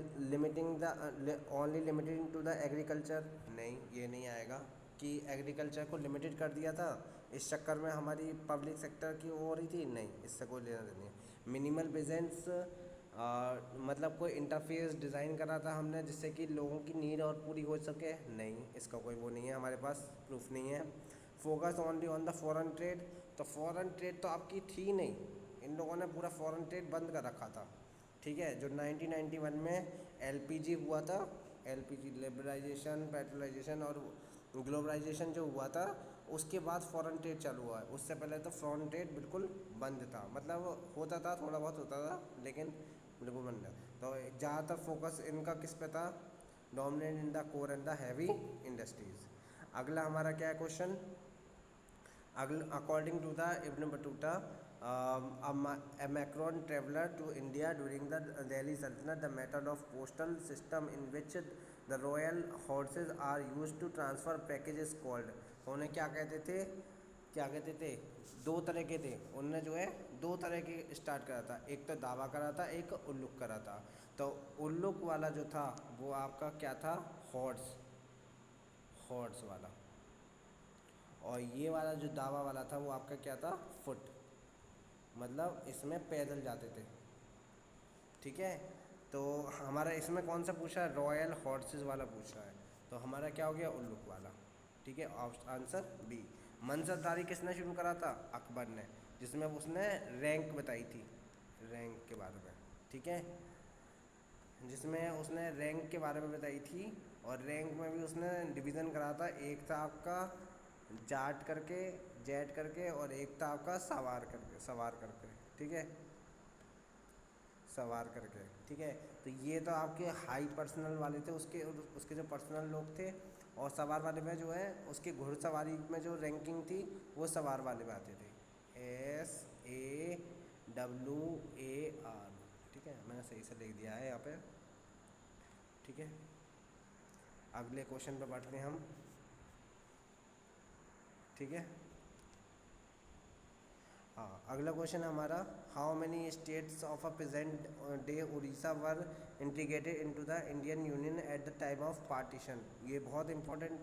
only limited to the agriculture. नहीं, ये नहीं आएगा कि एग्रीकल्चर को लिमिटेड कर दिया था, इस चक्कर में हमारी पब्लिक सेक्टर की हो रही थी। नहीं, इससे कोई लेना देना नहीं। मिनिमल प्रेजेंस मतलब कोई इंटरफेस डिज़ाइन करा था हमने जिससे कि लोगों की नीड और पूरी हो सके। नहीं, इसका कोई वो नहीं है, हमारे पास प्रूफ नहीं है। Focus only on the foreign trade. तो फॉरेन ट्रेड तो आपकी थी नहीं, इन लोगों ने पूरा फॉरेन ट्रेड बंद कर रखा था। ठीक है, जो 1991 में एलपीजी हुआ था, एलपीजी लिबरलाइजेशन, पेट्रोलाइजेशन और ग्लोबलाइजेशन जो हुआ था उसके बाद फॉरेन ट्रेड चालू हुआ है, उससे पहले तो फॉरेन ट्रेड बिल्कुल बंद था, मतलब होता था, थोड़ा बहुत होता था, लेकिन बिल्कुल बंद था। तो ज़्यादातर फोकस इनका किस पे था? Dominate in the core and the heavy industries. अगला हमारा क्या है question? According to the Ibn Battuta, a Macron traveler to India during the Delhi Sultanate, the method of postal system in which the royal horses are used to transfer packages called। तो उन्हें क्या कहते थे? क्या कहते थे? दो तरह के थे, उनने जो है दो तरह के स्टार्ट करा था, एक तो दावा करा था, एक उल्लुक करा था। तो उल्लुक वाला जो था वो आपका क्या था? हॉर्स, हॉर्स वाला। और ये वाला जो दावा वाला था वो आपका क्या था? फुट, मतलब इसमें पैदल जाते थे। ठीक है, तो हमारा इसमें कौन सा पूछा है? रॉयल हॉर्सेस वाला पूछा है, तो हमारा क्या हो गया? उल्लुक वाला। ठीक है, आंसर बी। मनसबदारी किसने शुरू करा था? अकबर ने, जिसमें उसने रैंक बताई थी, रैंक के बारे में। ठीक है, जिसमें उसने रैंक के बारे में बताई थी, और रैंक में भी उसने डिवीज़न करा था। एक था आपका जाट करके, जेट करके, और एक था आपका सवार करके, सवार करके। ठीक है, सवार करके। ठीक है, तो ये तो आपके हाई पर्सनल वाले थे, उसके उसके जो पर्सनल लोग थे। और सवार वाले में जो है उसकी घुड़सवारी में जो रैंकिंग थी वो सवार वाले में आते थे, SAWAR। ठीक है, मैंने सही से लिख दिया है यहाँ पे। ठीक है, अगले क्वेश्चन पे बढ़ते हैं हम। ठीक है, हाँ, अगला क्वेश्चन हमारा, how many states of a present day Orissa were integrated into the Indian union at the time of partition. ये बहुत इंपॉर्टेंट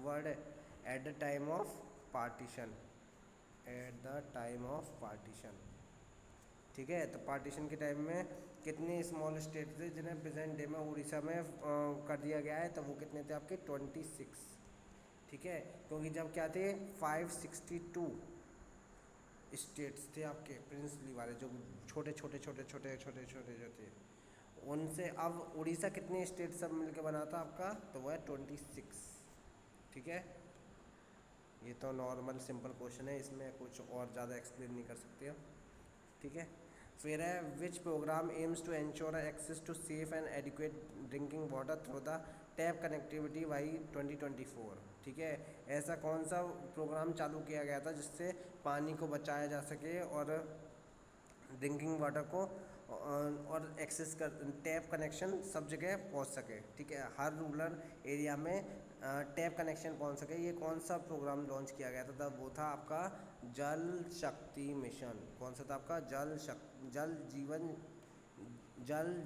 वर्ड है, at the time of partition, at the time of partition. ठीक है, तो partition के time में कितने small state थे जिन्हें प्रेजेंट डे में उड़ीसा में कर दिया गया है? तो वो कितने थे आपके? 26। ठीक है, क्योंकि जब क्या थे 562 स्टेट्स थे आपके प्रिंसली वाले, जो छोटे छोटे छोटे छोटे छोटे छोटे जो थे, उनसे अब उड़ीसा कितने स्टेट सब मिलके बना था आपका? तो वो है 26। ठीक है, ये तो नॉर्मल सिंपल क्वेश्चन है, इसमें कुछ और ज़्यादा एक्सप्लेन नहीं कर सकते हम। ठीक है, फिर है, which programme aims to ensure access to safe and adequate drinking water through the tap connectivity by 2024। ठीक है, ऐसा कौन सा प्रोग्राम चालू किया गया था जिससे पानी को बचाया जा सके और ड्रिंकिंग वाटर को और एक्सेस कर टैप कनेक्शन सब जगह पहुंच सके? ठीक है, हर रूरल एरिया में टैप कनेक्शन पहुंच सके, ये कौन सा प्रोग्राम लॉन्च किया गया था? तब वो था आपका जल शक्ति मिशन। कौन सा था आपका? जल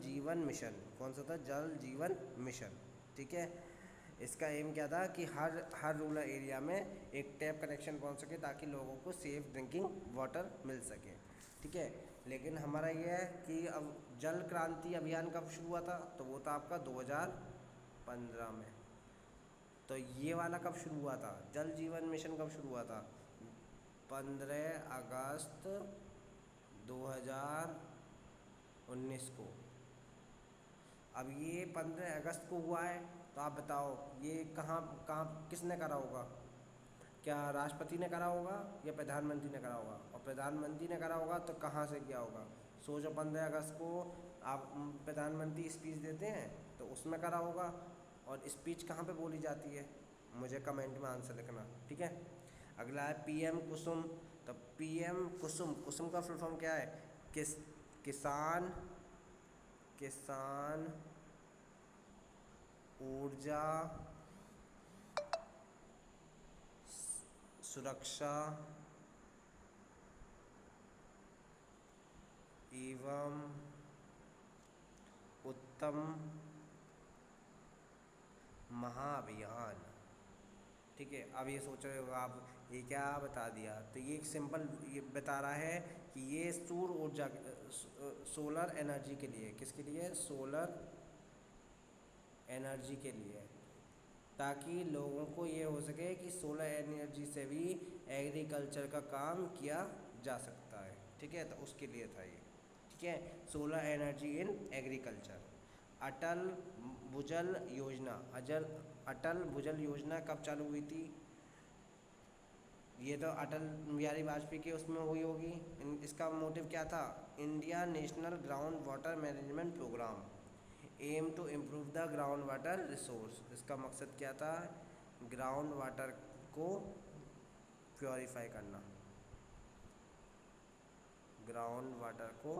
जीवन मिशन। कौन सा था? जल जीवन मिशन। ठीक है, इसका एम क्या था कि हर रूरल एरिया में एक टैप कनेक्शन पहुंच सके ताकि लोगों को सेफ ड्रिंकिंग वाटर मिल सके। ठीक है, लेकिन हमारा ये है कि अब जल क्रांति अभियान कब शुरू हुआ था? तो वो था आपका 2015 में। तो ये वाला कब शुरू हुआ था? जल जीवन मिशन कब शुरू हुआ था? 15 अगस्त 2019 को। अब ये 15 अगस्त को हुआ है, तो आप बताओ ये कहाँ कहाँ किसने करा होगा? क्या राष्ट्रपति ने करा होगा या प्रधानमंत्री ने करा होगा? और प्रधानमंत्री ने करा होगा तो कहाँ से किया होगा? सोचो, 15 अगस्त को आप प्रधानमंत्री स्पीच देते हैं तो उसमें करा होगा। और स्पीच कहाँ पे बोली जाती है? मुझे कमेंट में आंसर लिखना। ठीक है, अगला है PM कुसुम। तो PM कुसुम, कुसुम का फुल फॉर्म क्या है? किसान किसान ऊर्जा सुरक्षा एवं उत्तम महाअभियान। ठीक है, अब ये सोच रहे हो आप ये क्या बता दिया? तो ये एक सिंपल ये बता रहा है कि ये सौर ऊर्जा, सोलर एनर्जी के लिए। किसके लिए? सोलर एनर्जी के लिए, ताकि लोगों को ये हो सके कि सोलर एनर्जी से भी एग्रीकल्चर का काम किया जा सकता है। ठीक है, तो उसके लिए था ये। ठीक है, सोलर एनर्जी इन एग्रीकल्चर। अटल भूजल योजना, अटल भूजल योजना कब चालू हुई थी? ये तो अटल बिहारी वाजपेयी की उसमें हुई होगी। इसका मोटिव क्या था? India national ground water management programme aim to improve the ground water resource. इसका मकसद क्या था? ग्राउंड वाटर को प्योरीफाई करना, ग्राउंड वाटर को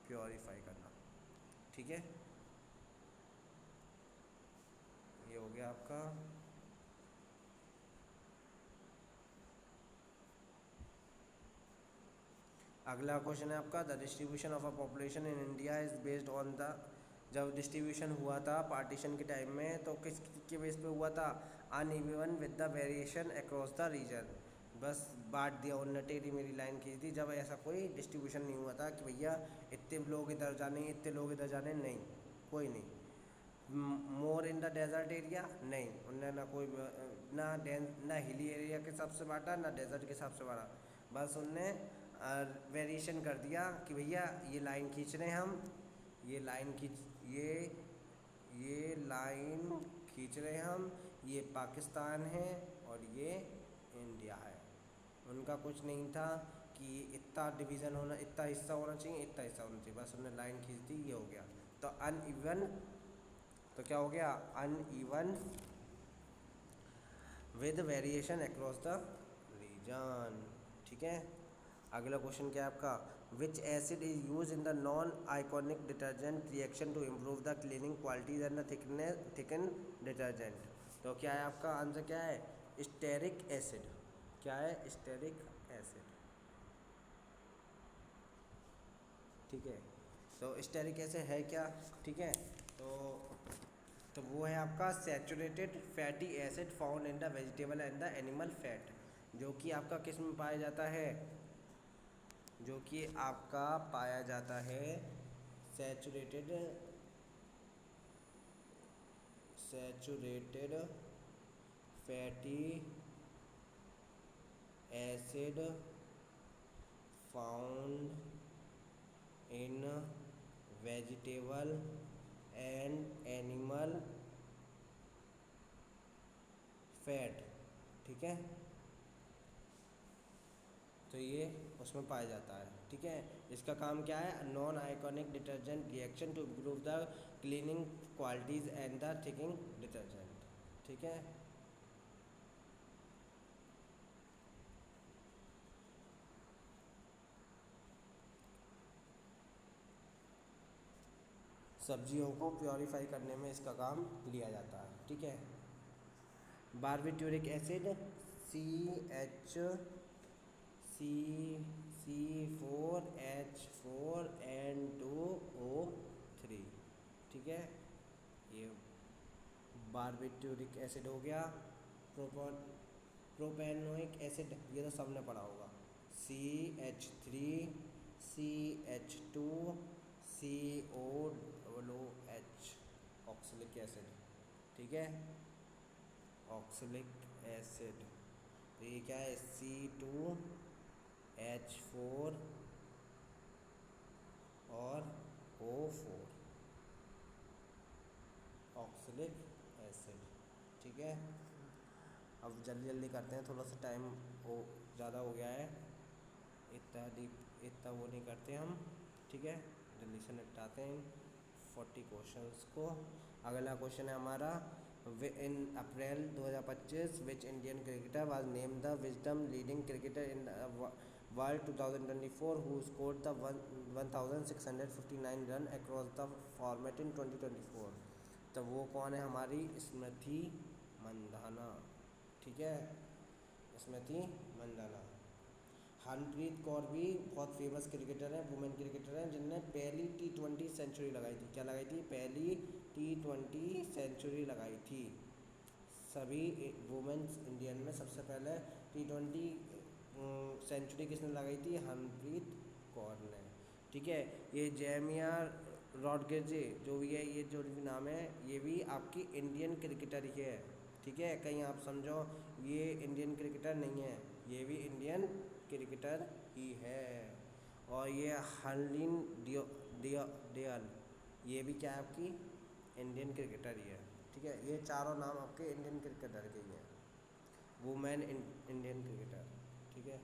प्योरीफाई करना। ठीक है, ये हो गया आपका। अगला क्वेश्चन है आपका, the distribution of a population in India is based on the. जब डिस्ट्रीब्यूशन हुआ था पार्टीशन के टाइम में तो किस के बेस पे हुआ था? Uneven with the variation across the region. बस बांट दिया उन्होंने, टेढ़ी मेरी लाइन खींच दी। जब ऐसा कोई डिस्ट्रीब्यूशन नहीं हुआ था कि भैया इतने लोग इधर जाने, इतने लोग इधर जाने, नहीं, कोई नहीं। मोर इन द डेजर्ट एरिया, नहीं, उनने ना कोई ना हिली एरिया के हिसाब से बांटा, ना डेजर्ट के हिसाब से बांटा। बस उनने वेरिएशन कर दिया कि भैया ये लाइन खींच रहे हैं हम, ये लाइन खींच ये लाइन खींच रहे हैं हम, ये पाकिस्तान है और ये इंडिया है। उनका कुछ नहीं था कि इतना डिवीज़न होना, इतना हिस्सा होना चाहिए, इतना हिस्सा होना चाहिए। बस उन्होंने लाइन खींच दी, ये हो गया। तो अनइवन, तो क्या हो गया? Uneven with variation across the region. ठीक है, अगला क्वेश्चन क्या है आपका? Which acid is use in the non iconic detergent reaction to improve the cleaning qualities and the thicken detergent. तो क्या है आपका आंसर? क्या है? Stearic acid. क्या है? Stearic acid. ठीक है, तो स्टेरिक एसिड है क्या? ठीक है, तो वो है आपका saturated fatty acid found in the vegetable and the animal fat, जो कि आपका किस में पाया जाता है? जो कि आपका पाया जाता है saturated fatty acid found in vegetable and animal fat. ठीक है, तो ये उसमें पाया जाता है। ठीक है, इसका काम क्या है? Non iconic detergent reaction to improve the cleaning qualities and the thickening detergent. ठीक है, सब्जियों को प्योरीफाई करने में इसका काम लिया जाता है। ठीक है, बारबिट्यूरिक एसिड CH4H4N2O3। ठीक है, ये बारबिट्यूरिक एसिड हो गया। प्रोपेनोइक एसिड, ये तो सबने पढ़ा होगा। CH3CH2COOH, oxalic acid. ठीक है, ऑक्सलिक एसिड। तो ये क्या है? C2H4 और O4, ऑक्सलिक एसिड। ठीक है, अब जल्दी जल्दी करते हैं, थोड़ा सा टाइम हो ज़्यादा हो गया है, इतना वो नहीं करते हम। ठीक है, जल्दी से निपटाते हैं 40 क्वेश्चंस को। अगला क्वेश्चन है हमारा, इन April 2025 which Indian cricketer was name the wisdom leading cricketer in world 2024 who scored the 1659 run across the format in 2024। तो वो कौन है? हमारी स्मृति मंधाना। ठीक है, स्मृति मंधाना। हरप्रीत कौर भी बहुत फेमस क्रिकेटर हैं, वुमेन क्रिकेटर हैं, जिनने पहली T20 सेंचुरी लगाई थी। क्या लगाई थी? पहली T20 सेंचुरी लगाई थी। सभी वुमेन्स इंडियन में सबसे पहले T20 सेंचुरी किसने लगाई थी? हरप्रीत कौर ने। ठीक है, ये जेमिया रॉड्रिगेज जो भी है, ये जो भी नाम है, ये भी आपकी इंडियन क्रिकेटर ही है। ठीक है, कहीं आप समझो ये इंडियन क्रिकेटर नहीं है, ये भी इंडियन क्रिकेटर ही है। और ये हरलीन डियल, ये भी क्या है? आपकी इंडियन क्रिकेटर ही है। ठीक है। ठीक है, ये चारों नाम आपके इंडियन क्रिकेटर के ही हैं, वुमेन इंडियन क्रिकेटर। ठीक है,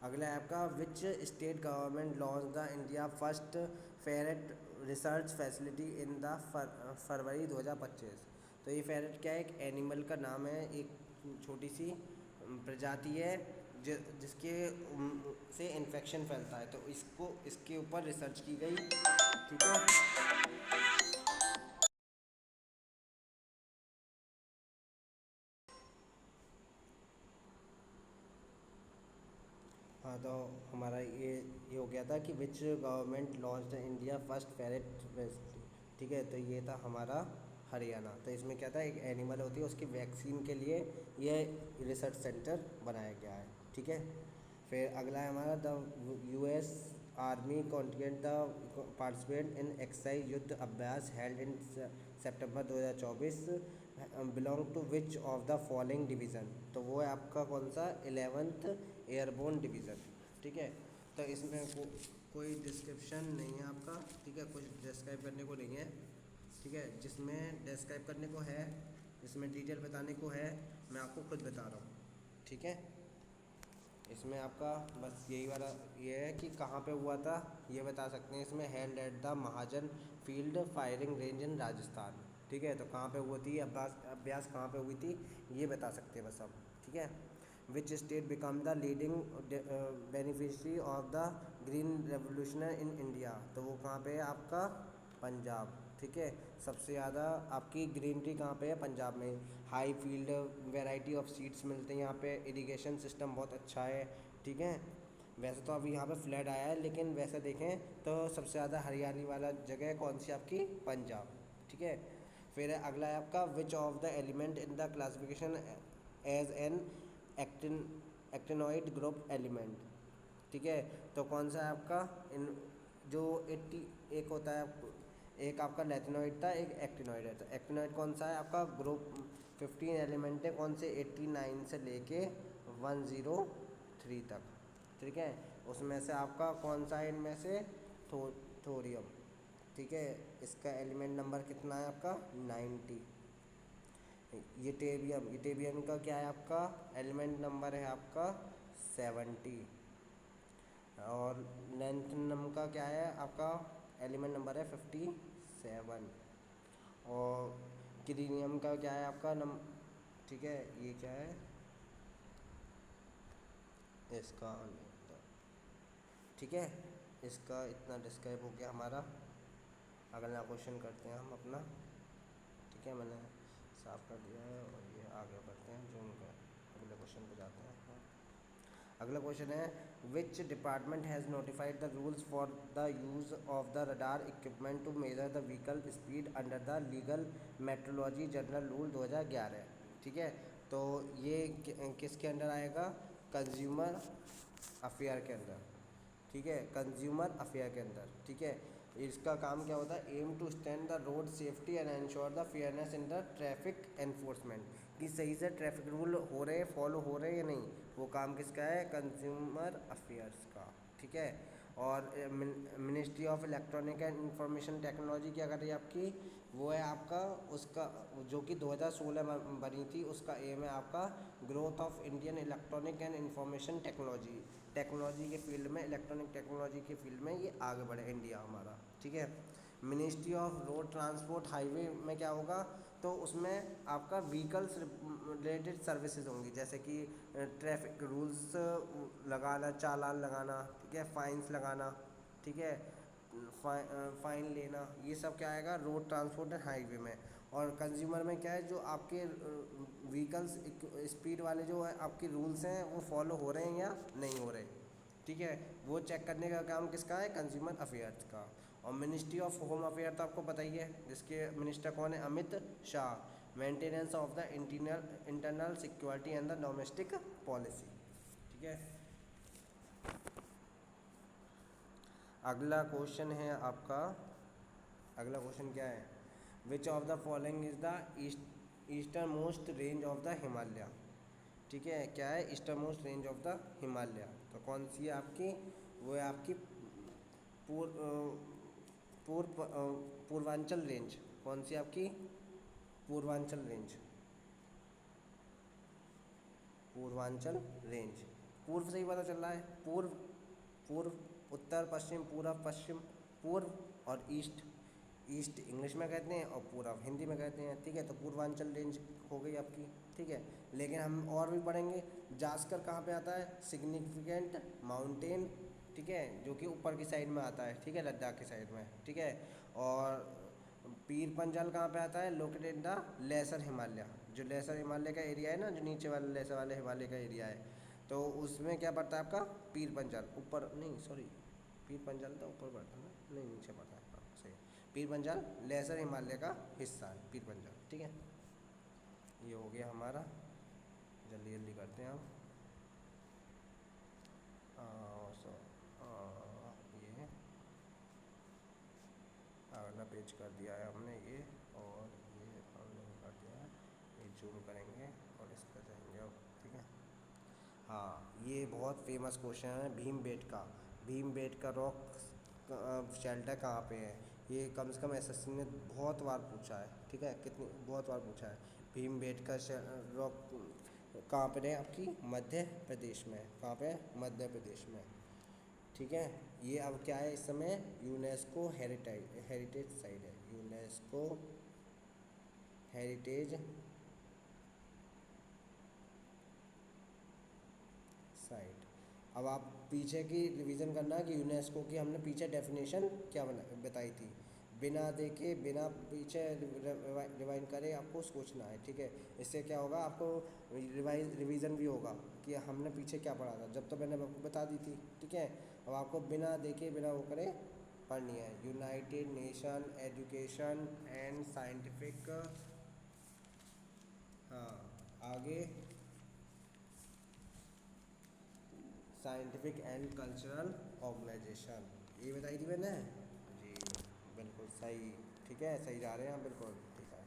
अगला है आपका which state government launch the India first ferret research facility in the February 2025। तो ये फेरेट क्या है, एक एनिमल का नाम है, एक छोटी सी प्रजाति है जिसके से इन्फेक्शन फैलता है, तो इसको इसके ऊपर रिसर्च की गई। ठीक है, हाँ तो हमारा ये हो गया था कि which government launch the India first ferret recipe. ठीक है, तो ये था हमारा हरियाणा। तो इसमें क्या था, एक एनिमल होती है उसकी वैक्सीन के लिए ये रिसर्च सेंटर बनाया गया है। ठीक है, फिर अगला है हमारा the US army contingent the participate in exercise Yudh Abhyas held in September 2024 belong to which of the following division. तो वो है आपका कौन सा, 11th एयरबोर्न डिवीज़न। ठीक है, तो इसमें कोई डिस्क्रिप्शन नहीं है आपका। ठीक है, कुछ डिस्क्राइब करने को नहीं है। ठीक है, जिसमें डिस्क्राइब करने को है, जिसमें डिटेल बताने को है, मैं आपको खुद बता रहा हूँ। ठीक है, इसमें आपका बस यही वाला ये है कि कहाँ पे हुआ था ये बता सकते हैं। इसमें held at the Mahajan field firing range इन राजस्थान। ठीक है, तो कहाँ पे हुई थी अभ्यास कहाँ पे हुई थी ये बता सकते हैं बस अब। ठीक है, which state become the leading beneficiary of the green revolution in India. तो वो कहाँ पे है आपका, पंजाब। ठीक है, सबसे ज़्यादा आपकी ग्रीन टी कहाँ पे है, पंजाब में। High field variety of seeds मिलते हैं यहाँ पे, इरिगेशन सिस्टम बहुत अच्छा है। ठीक है, वैसे तो अभी यहाँ पे फ्लड आया है, लेकिन वैसे देखें तो सबसे ज़्यादा हरियाली वाला जगह कौन सी आपकी, पंजाब। ठीक है, फिर अगला है आपका which of the element in the classification as an actinoid group element. ठीक है, तो कौन सा है आपका इन जो 80 एक होता है एक आपका लेथिनॉइड था, एक एक्टिनॉइड है। तो एक्टिनॉइड कौन सा है आपका, ग्रुप 15 एलिमेंट है, कौन से 89 से लेके 103 तक। ठीक है, उसमें से आपका कौन सा है इनमें से, थोरियम। ठीक है, इसका एलिमेंट नंबर कितना है आपका, 90। यूटेबियम का क्या है आपका, एलिमेंट नंबर है आपका 70। और लैंथनम का क्या है आपका, एलिमेंट नंबर है 57। और क्रीनियम का क्या है आपका ठीक है, ये क्या है इसका। ठीक है, इसका इतना डिस्क्राइब हो गया हमारा। अगला क्वेश्चन करते हैं हम अपना। ठीक है, मैंने साफ कर दिया है और ये आगे बढ़ते हैं जूम कर, अगले क्वेश्चन पे जाते हैं। अगला क्वेश्चन है which department has notified the rules for the use of the radar equipment to measure the vehicle speed under the legal metrology general rule 2011। ठीक है, तो ये किसके अंडर आएगा, कंज्यूमर अफेयर के अंदर। ठीक है, कंज्यूमर अफेयर के अंदर। ठीक है, इसका काम क्या होता है, aim to stand the road safety and ensure the fairness in the traffic enforcement, कि सही से ट्रैफिक रूल हो रहे, फॉलो हो रहे या नहीं, वो काम किसका है, कंज्यूमर अफेयर्स का। ठीक है, और ministry of electronic and information technology क्या कर रही है आपकी, वो है आपका उसका जो कि 2016 में बनी थी, उसका एम है आपका growth of Indian electronic and information technology के फील्ड में, इलेक्ट्रॉनिक टेक्नोलॉजी के फील्ड में ये आगे बढ़े इंडिया हमारा। ठीक है, ministry of road transport highway में क्या होगा, तो उसमें आपका व्हीकल्स रिलेटेड सर्विसेज होंगी, जैसे कि ट्रैफिक रूल्स लगाना, चालान लगाना। ठीक है, फाइन्स लगाना। ठीक है, फ़ाइन लेना, ये सब क्या आएगा, रोड ट्रांसपोर्ट एंड हाईवे में। और कंज्यूमर में क्या है, जो आपके व्हीकल्स स्पीड वाले जो है आपके रूल्स हैं वो फॉलो हो रहे हैं या नहीं हो रहे। ठीक है, वो चेक करने का काम किसका है, कंज्यूमर अफेयर्स का। और मिनिस्ट्री ऑफ होम अफेयर तो आपको पता ही है, जिसके मिनिस्टर कौन है, Amit Shah. Maintenance of the internal security and the domestic policy. ठीक है, अगला क्वेश्चन है आपका, अगला क्वेश्चन क्या है, विच of the following is the eastern most range of the Himalaya. ठीक है, क्या है, eastern most range of the Himalaya. तो कौन सी है आपकी, वो है आपकी पूर्वांचल रेंज कौन सी आपकी? Purvanchal range, Purvanchal range. पूर्व से ही पता चल रहा है, पूर्व, पूर्व, उत्तर पश्चिम, पूरब पश्चिम, पूर्व और ईस्ट। ईस्ट इंग्लिश में कहते हैं और पूरब हिंदी में कहते हैं, ठीक है। तो पूर्वांचल रेंज हो गई आपकी, ठीक है। लेकिन हम और भी पढ़ेंगे। जास्कर कहाँ पे आता है? सिग्निफिकेंट माउंटेन, ठीक है, जो कि ऊपर की साइड में आता है, ठीक है, लद्दाख की साइड में, ठीक है। और पीर पंजाल कहाँ पे आता है? Located in the lesser Himalaya, जो लेसर हिमालय का एरिया है ना, जो नीचे वाले लेसर वाले हिमालय का एरिया है, तो उसमें क्या पड़ता है आपका? पीर पंजाल। ऊपर नहीं, सॉरी, पीर पंजाल तो ऊपर पड़ता है ना, नहीं नीचे पड़ता है, हाँ सही। पीर पंजाल लेसर हिमालय का हिस्सा है पीर पंजाल, ठीक है। ये हो गया हमारा, जल्दी जल्दी करते हैं हम। सो ये अगला पेज कर दिया है हमने ये, और ये हमने कर दिया है, ये जूम करेंगे और इस पर जाएंगे अब, ठीक है। हाँ, ये बहुत फेमस क्वेश्चन है भीमबेटका। भीमबेटका रॉक शेल्टर कहाँ पे है? ये कम से कम एसएससी ने बहुत बार पूछा है, ठीक है, कितनी बहुत बार पूछा है। भीमबेटका रॉक कहाँ पर है आपकी? मध्य प्रदेश में। कहाँ पे? मध्य प्रदेश में, ठीक है। ये अब क्या है इस समय? यूनेस्को हेरिटेज साइट है, यूनेस्को हेरिटेज साइट। अब आप पीछे की रिवीजन करना कि यूनेस्को की हमने पीछे डेफिनेशन क्या बताई थी। बिना देखे, बिना पीछे रिवाइंड करे आपको सोचना है, ठीक है। इससे क्या होगा, आपको रिवीजन भी होगा कि हमने पीछे क्या पढ़ा था, जब तो मैंने आपको बता दी थी, ठीक है। अब आपको बिना देखे, बिना वो करे पढ़नी है। United nation education and scientific, हाँ, आगे साइंटिफिक एंड कल्चरल ऑर्गेनाइजेशन, ये बताई थी मैंने जी, बिल्कुल सही, ठीक है, सही जा रहे हैं आप, बिल्कुल ठीक है।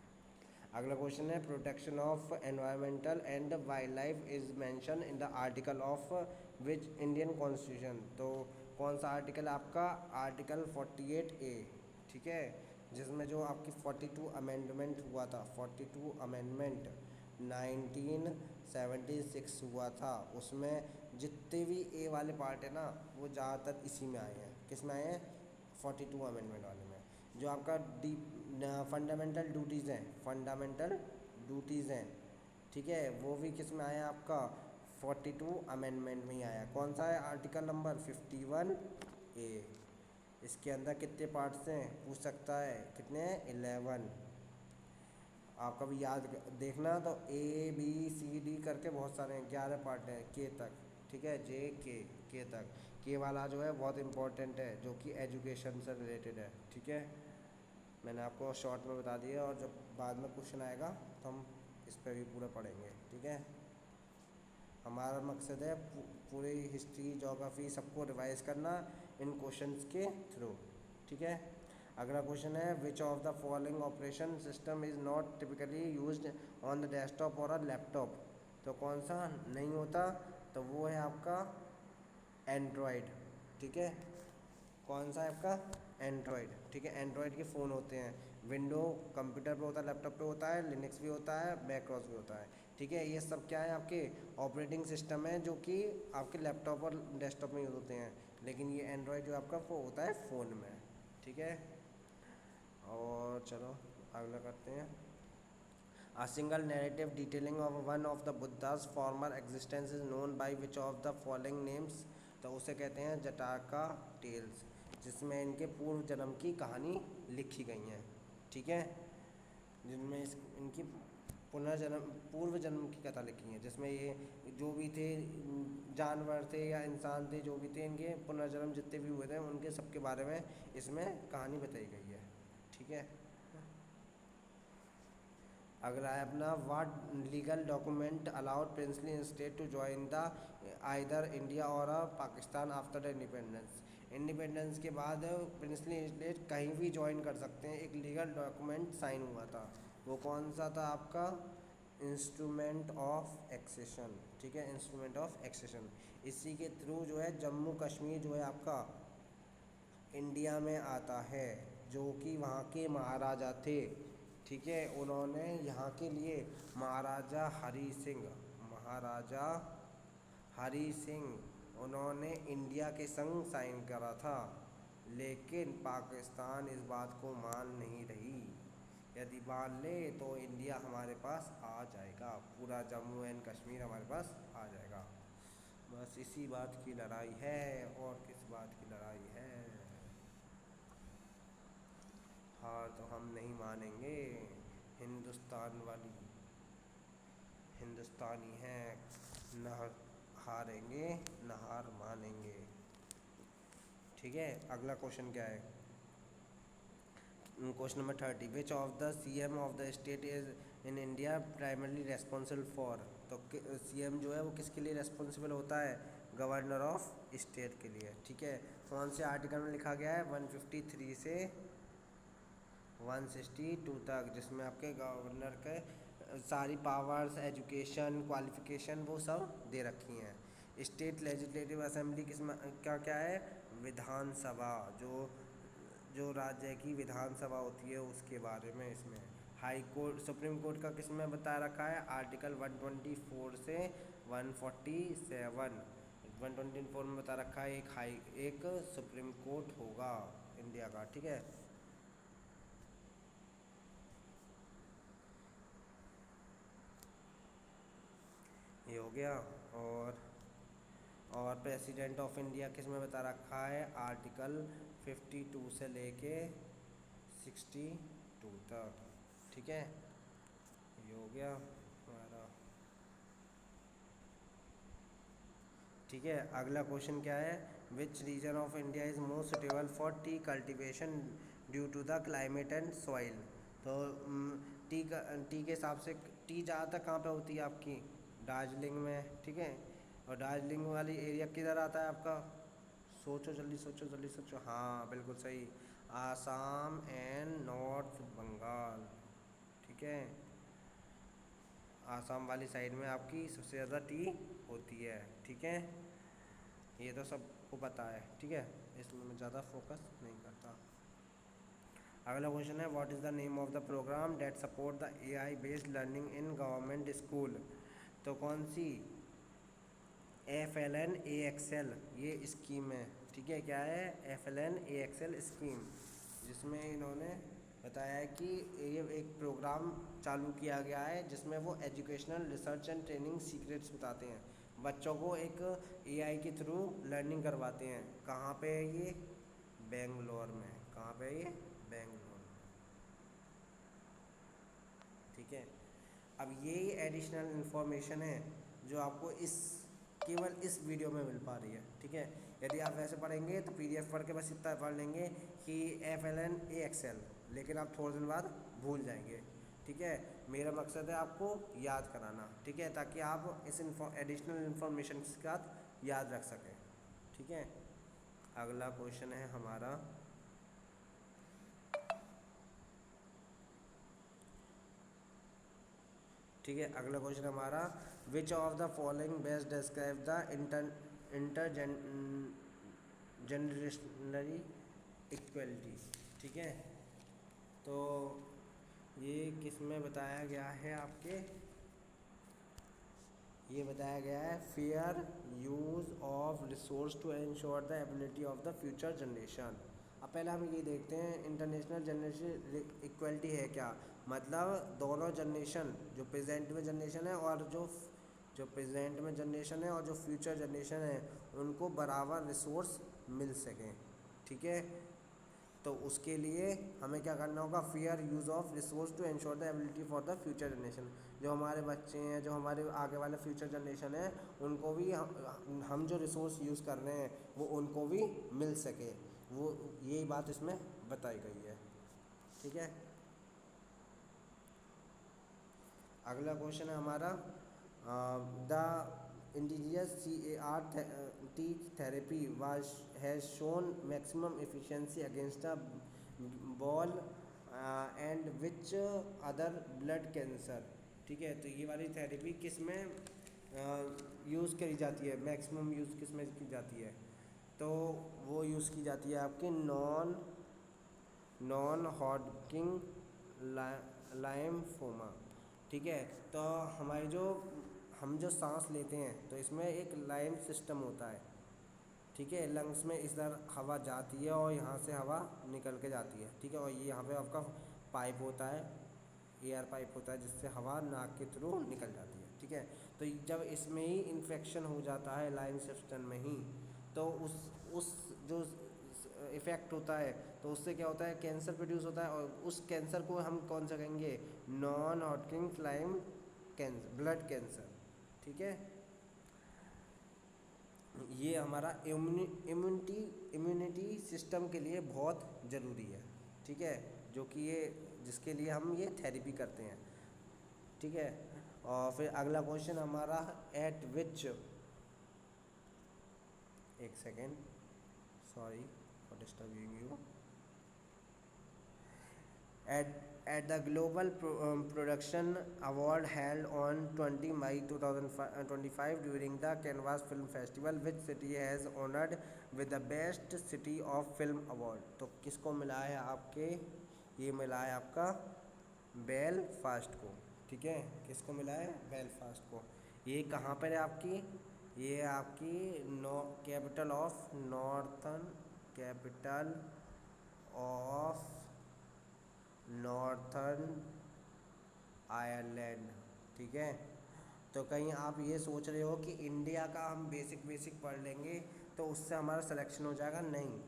अगला क्वेश्चन है, protection of environmental and wild life is mention in the article of which Indian constitution. तो कौन सा आर्टिकल आपका? आर्टिकल 48A, ठीक है, जिसमें जो आपकी 42 अमेंडमेंट हुआ था, 42 अमेंडमेंट 1976 हुआ था, उसमें जितने भी ए वाले पार्ट है ना, वो ज़्यादातर इसी में आए हैं। किस में आए हैं? 42 अमेंडमेंट वाले में। जो आपका फंडामेंटल ड्यूटीज़ हैं, फंडामेंटल ड्यूटीज़ हैं, ठीक है, वो भी किस में आया आपका? 42 अमेंडमेंट में ही आया। कौन सा है? Article number 51A। इसके अंदर कितने पार्ट्स हैं पूछ सकता है? कितने हैं? 11। आप कभी याद देखना तो ABCD करके बहुत सारे हैं, 11 पार्ट हैं के तक, ठीक है, के तक। के वाला जो है बहुत इंपॉर्टेंट है, जो कि एजुकेशन से रिलेटेड है, ठीक है। मैंने आपको शॉर्ट में बता दिया, और जब बाद में क्वेश्चन आएगा तो हम इस पर भी पूरा पढ़ेंगे, ठीक है। हमारा मकसद है पूरी हिस्ट्री, ज्योग्राफी सबको रिवाइज करना इन क्वेश्चंस के थ्रू, ठीक है। अगला क्वेश्चन है, विच of the following operation system is not typically used on the desktop और अ लैपटॉप। तो कौन सा नहीं होता? तो वो है आपका एंड्रॉयड, ठीक है। कौन सा है आपका? एंड्रॉयड, ठीक है। एंड्रॉयड के फ़ोन होते हैं, विंडो कंप्यूटर पे होता है, लैपटॉप पे होता है, लिनक्स भी होता है, मैकओएस भी होता है, ठीक है। ये सब क्या है? आपके ऑपरेटिंग सिस्टम है, जो कि आपके लैपटॉप और डेस्कटॉप में यूज़ होते हैं। लेकिन ये एंड्रॉयड जो आपका वो होता है फ़ोन में, ठीक है। और चलो अगला करते हैं। A single narrative detailing of one of the Buddha's former existence is known by which of the following names। तो उसे कहते हैं जटाका टेल्स, जिसमें इनके पूर्व जन्म की कहानी लिखी गई हैं, ठीक है। जिनमें इनकी पुनर्जन्म, पूर्व जन्म की कथा लिखी है, जिसमें ये जो भी थे, जानवर थे या इंसान थे, जो भी थे, इनके पुनर्जन्म जितने भी हुए थे उनके सबके बारे में इसमें कहानी बताई गई है, ठीक है। अगला है अपना, what legal document allowed princely state to join the either India और Pakistan after the independence. Independence के बाद प्रिंसली स्टेट कहीं भी ज्वाइन कर सकते हैं। एक लीगल डॉक्यूमेंट साइन हुआ था, वो कौन सा था आपका? इंस्ट्रूमेंट ऑफ एक्सेशन, ठीक है, इंस्ट्रूमेंट ऑफ एक्सेशन। इसी के थ्रू जो है जम्मू कश्मीर जो है आपका इंडिया में आता है, जो कि वहाँ के महाराजा थे, ठीक है, उन्होंने यहाँ के लिए महाराजा हरी सिंह उन्होंने इंडिया के संग साइन करा था, लेकिन पाकिस्तान इस बात को मान नहीं रही। यदि मान ले तो इंडिया हमारे पास आ जाएगा, पूरा जम्मू एंड कश्मीर हमारे पास आ जाएगा। बस इसी बात की लड़ाई है, और किस बात की लड़ाई है। हार तो हम नहीं मानेंगे, हिंदुस्तानी हैं, न हारेंगे न हार मानेंगे। ठीक है, अगला क्वेश्चन क्या है? Question number 30, which of the CM of the state is in India primarily responsible for. तो CM जो है वो किसके लिए रेस्पॉन्सिबल होता है? गवर्नर ऑफ स्टेट के लिए। ठीक है, कौन से आर्टिकल में लिखा गया है? 153 से 162 तक, जिसमें आपके गवर्नर के सारी पावर्स, एजुकेशन, क्वालिफिकेशन वो सब दे रखी हैं। स्टेट लेजिस्लेटिव असेंबली किसमें क्या है? विधानसभा, जो राज्य की विधानसभा होती है उसके बारे में इसमें। हाई कोर्ट, सुप्रीम कोर्ट का किसमें बता रखा है? आर्टिकल 124 से 147। 124 में बता रखा है एक सुप्रीम कोर्ट होगा इंडिया का। ठीक है, ये हो गया। और प्रेसिडेंट ऑफ इंडिया किस में बता रखा है? आर्टिकल 52 से लेके 62 तक। ठीक है, ये हो गया हमारा। ठीक है, अगला क्वेश्चन क्या है? Which region of India is most suitable for tea cultivation due to the climate and soil. तो टी के हिसाब से टी ज़्यादातर कहाँ पे होती है आपकी? दार्जिलिंग में। ठीक है, और दार्जिलिंग वाली एरिया किधर आता है आपका? सोचो, जल्दी सोचो, जल्दी सोचो। हाँ, बिल्कुल सही, आसाम एंड नॉर्थ बंगाल। ठीक है, आसाम वाली साइड में आपकी सबसे ज़्यादा टी होती है। ठीक है, ये तो सबको पता है। ठीक है, इसमें मैं ज़्यादा फोकस नहीं करता। अगला क्वेश्चन है, what is the name of the program that support the AI based learning in government school. तो कौन सी? FLN AXL ये स्कीम है। ठीक है, क्या है? FLN AXL स्कीम, जिसमें इन्होंने बताया है कि ये एक प्रोग्राम चालू किया गया है जिसमें वो educational research and training secrets बताते हैं, बच्चों को एक AI के थ्रू लर्निंग करवाते हैं। कहाँ पे है ये? बेंगलोर में। कहाँ पे है ये? बेंगलोर में। ठीक है, अब ये एडिशनल इन्फॉर्मेशन है जो आपको केवल इस वीडियो में मिल पा रही है। ठीक है, यदि आप वैसे पढ़ेंगे तो PDF पढ़ के बस इतना पढ़ लेंगे कि FLN AXL, लेकिन आप थोड़े दिन बाद भूल जाएंगे। ठीक है, मेरा मकसद है आपको याद कराना। ठीक है, ताकि आप इस एडिशनल इन्फॉर्मेशन के साथ याद रख सकें। ठीक है, अगला क्वेश्चन है हमारा, ठीक है, अगला क्वेश्चन हमारा, which of the following best describe the intergenerational equality. ठीक है, तो ये किस में बताया गया है आपके? ये बताया गया है fair use of resource to ensure the ability of the future generation. अब पहले हम ये देखते हैं इंटरनेशनल जनरेशन इक्वलिटी है क्या। मतलब दोनों जनरेशन, जो प्रेजेंट में जनरेशन है और जो प्रेजेंट में जनरेशन है और जो फ्यूचर जनरेशन है, उनको बराबर रिसोर्स मिल सकें। ठीक है, तो उसके लिए हमें क्या करना होगा? Fair use of resource to ensure the ability for the future generation. जो हमारे बच्चे हैं, जो हमारे आगे वाले फ्यूचर जनरेशन है, उनको भी हम जो रिसोर्स यूज़ कर रहे हैं वो उनको भी मिल सके, वो यही बात इसमें बताई गई है। ठीक है, अगला क्वेश्चन है हमारा, the indigenous CAR-T therapy has shown maximum efficiency against a ball and which other blood cancer। ठीक है, तो ये वाली थेरेपी किस में यूज़ करी जाती है? मैक्सिमम यूज़ किस में की जाती है? तो वो यूज़ की जाती है आपके नॉन नॉन हॉडकिन लाइम्फोमा। ठीक है, तो हमारी जो हम जो सांस लेते हैं तो इसमें एक लाइम सिस्टम होता है। ठीक है, लंग्स में इस तरह हवा जाती है और यहाँ से हवा निकल के जाती है। ठीक है, और ये यहाँ पे आपका पाइप होता है, एयर पाइप होता है जिससे हवा नाक के थ्रू निकल जाती है। ठीक है, तो जब इसमें ही इन्फेक्शन हो जाता है लाइम सिस्टम में ही, तो उस जो इफ़ेक्ट होता है तो उससे क्या होता है, कैंसर प्रोड्यूस होता है। और उस कैंसर को हम कौन सा कहेंगे, non Hodgkin lymph cancer, blood cancer. ठीक है, ये हमारा इम्यूनिटी सिस्टम के लिए बहुत ज़रूरी है। ठीक है, जो कि ये जिसके लिए हम ये थेरेपी करते हैं। ठीक है, और फिर अगला क्वेश्चन हमारा, एट विच, एक second, sorry for disturbing you. At the Global Production Award held on 20 May 2025 during the Canvas Film Festival, which city has honored with the Best City of Film Award? तो किसको मिला है आपके, ये मिला है आपका बेलफास्ट को। ठीक है, किसको मिला है, बेलफास्ट को। ये कहाँ पर है आपकी, ये है आपकी कैपिटल ऑफ नॉर्थर्न आयरलैंड। ठीक है, तो कहीं आप ये सोच रहे हो कि इंडिया का हम बेसिक पढ़ लेंगे तो उससे हमारा सिलेक्शन हो जाएगा, नहीं।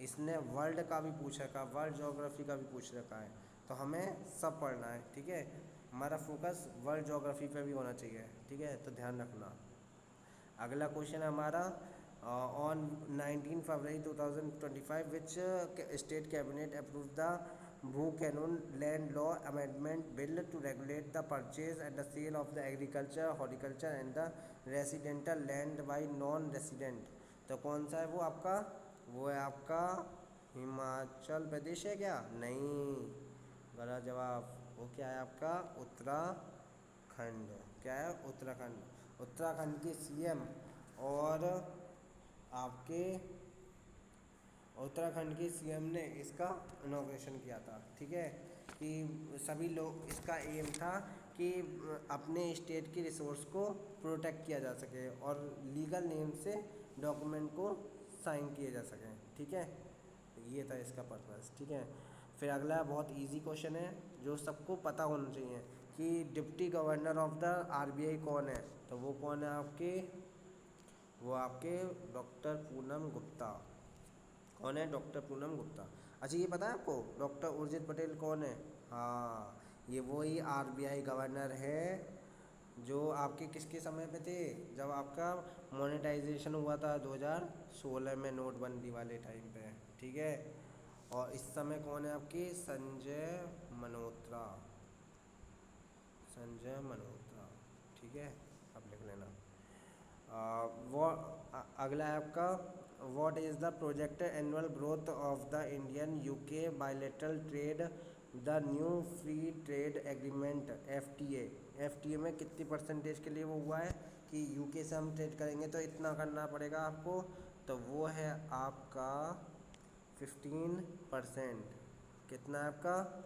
इसने वर्ल्ड का भी पूछ रखा, वर्ल्ड ज्योग्राफी का भी पूछ रखा है, तो हमें सब पढ़ना है। ठीक है, हमारा फोकस वर्ल्ड ज्योग्राफी पे भी होना चाहिए। ठीक है, तो ध्यान रखना। अगला क्वेश्चन है हमारा, on 19 February 2025 which state cabinet approve the bhu kanoon land law amendment bill to regulate the purchase and the sale of the agriculture, horticulture and the residential land by non resident. तो कौन सा है वो आपका, वो है आपका हिमाचल प्रदेश है क्या, नहीं, गलत जवाब। वो क्या है आपका, उत्तराखंड। क्या है, उत्तराखंड। उत्तराखंड के सीएम और आपके उत्तराखंड के सीएम ने इसका इनॉग्रेशन किया था। ठीक है, कि सभी लोग, इसका एम था कि अपने स्टेट के रिसोर्स को प्रोटेक्ट किया जा सके और लीगल नेम से डॉक्यूमेंट को साइन किए जा सकें। ठीक है, ये था इसका पर्पस। ठीक है, फिर अगला बहुत इजी क्वेश्चन है जो सबको पता होना चाहिए कि deputy governor of the RBI कौन है। तो वो कौन है आपके, वो आपके डॉक्टर पूनम गुप्ता। कौन है, डॉक्टर पूनम गुप्ता। अच्छा, ये पता है आपको डॉक्टर उर्जित पटेल कौन है, हाँ, ये वही आरबीआई गवर्नर है जो आपके किसके समय पे थे, जब आपका मोनेटाइजेशन हुआ था 2016 में, नोटबंदी वाले टाइम पे। ठीक है, और इस समय कौन है आपके, संजय मल्होत्रा। ठीक है, आप लिख लेना। वो अगला है आपका, what is the projected annual growth of the Indian UK bilateral trade the new free trade agreement FTA में कितनी परसेंटेज के लिए वो हुआ है कि यूके से हम ट्रेड करेंगे तो इतना करना पड़ेगा आपको, तो वो है आपका 15%। कितना है आपका,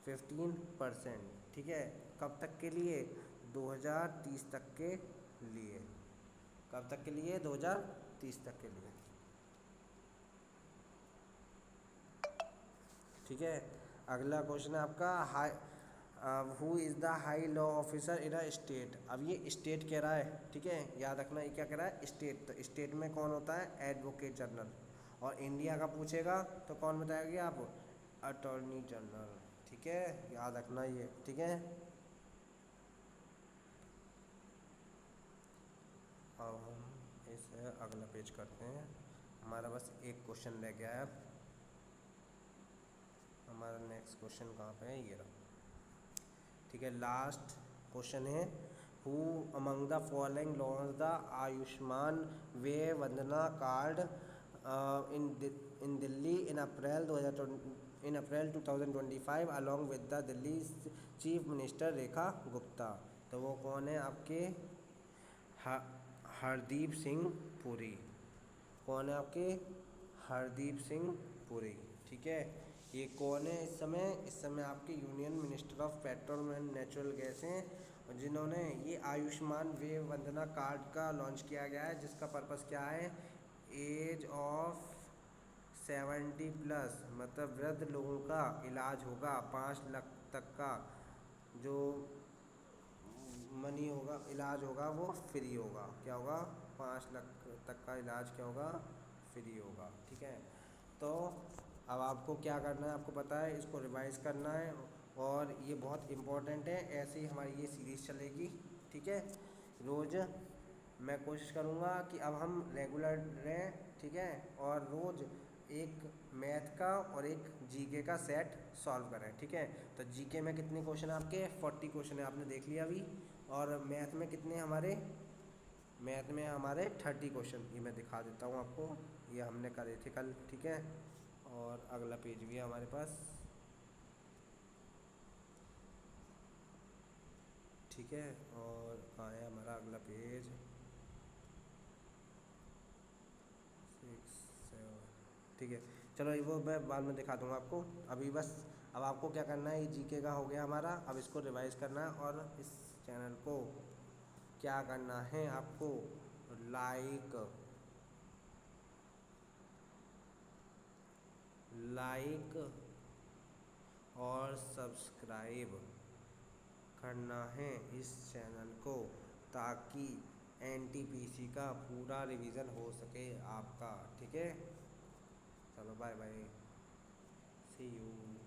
15%। ठीक है, कब तक के लिए, 2030 तक के लिए। कब तक के लिए, 2030 तक के लिए। ठीक है, अगला क्वेश्चन है आपका, who is the high law officer in a state. अब ये स्टेट कह रहा है। ठीक है, याद रखना ये क्या कह रहा है, स्टेट। तो स्टेट में कौन होता है, एडवोकेट जनरल। और इंडिया का पूछेगा तो कौन बताएंगे आप, अटॉर्नी जनरल। ठीक है, याद रखना ये। ठीक है, अब हम इसे अगला पेज करते हैं। हमारा बस एक क्वेश्चन रह गया है अब। हमारा नेक्स्ट क्वेश्चन कहाँ पे है, ये रहा। ठीक है, लास्ट क्वेश्चन है, who among the following launch the Ayushman Vay Vandana card in Delhi in April 2025 along with the Delhi chief minister Rekha Gupta. तो वो कौन है आपके, हरदीप सिंह पुरी। कौन है आपके, हरदीप सिंह पुरी। ठीक है। ये कौन है इस समय आपके union minister of petrol and natural gas हैं, जिन्होंने ये आयुष्मान वय वंदना कार्ड का लॉन्च किया गया है, जिसका पर्पस क्या है, एज ऑफ 70+ मतलब वृद्ध लोगों का इलाज होगा, 5 लाख तक का जो मनी होगा, इलाज होगा वो फ्री होगा। क्या होगा, 5 लाख तक का इलाज क्या होगा, फ्री होगा। ठीक है। तो अब आपको क्या करना है, आपको पता है, इसको रिवाइज़ करना है और ये बहुत इम्पोर्टेंट है। ऐसे ही हमारी ये सीरीज़ चलेगी। ठीक है। रोज़ मैं कोशिश करूँगा कि अब हम रेगुलर रहें। ठीक है। और रोज़ एक मैथ का और एक जीके का सेट सॉल्व करें। ठीक है। तो जीके में कितने क्वेश्चन आपके, 40 क्वेश्चन है, आपने देख लिया अभी। और मैथ में कितने हमारे, मैथ में हमारे 30 क्वेश्चन, ये मैं दिखा देता हूँ आपको, ये हमने करे थे कल। ठीक है। और अगला पेज भी है हमारे पास। ठीक है। और कहाँ है हमारा अगला पेज, 6 7। ठीक है। चलो ये वो मैं बाद में दिखा दूँगा आपको। अभी बस अब आपको क्या करना है, ये जीके का हो गया हमारा, अब इसको रिवाइज़ करना है। और इस चैनल को क्या करना है आपको, लाइक और सब्सक्राइब करना है इस चैनल को, ताकि एनटीपीसी का पूरा रिवीजन हो सके आपका। ठीक है। चलो बाय बाय, सी यू।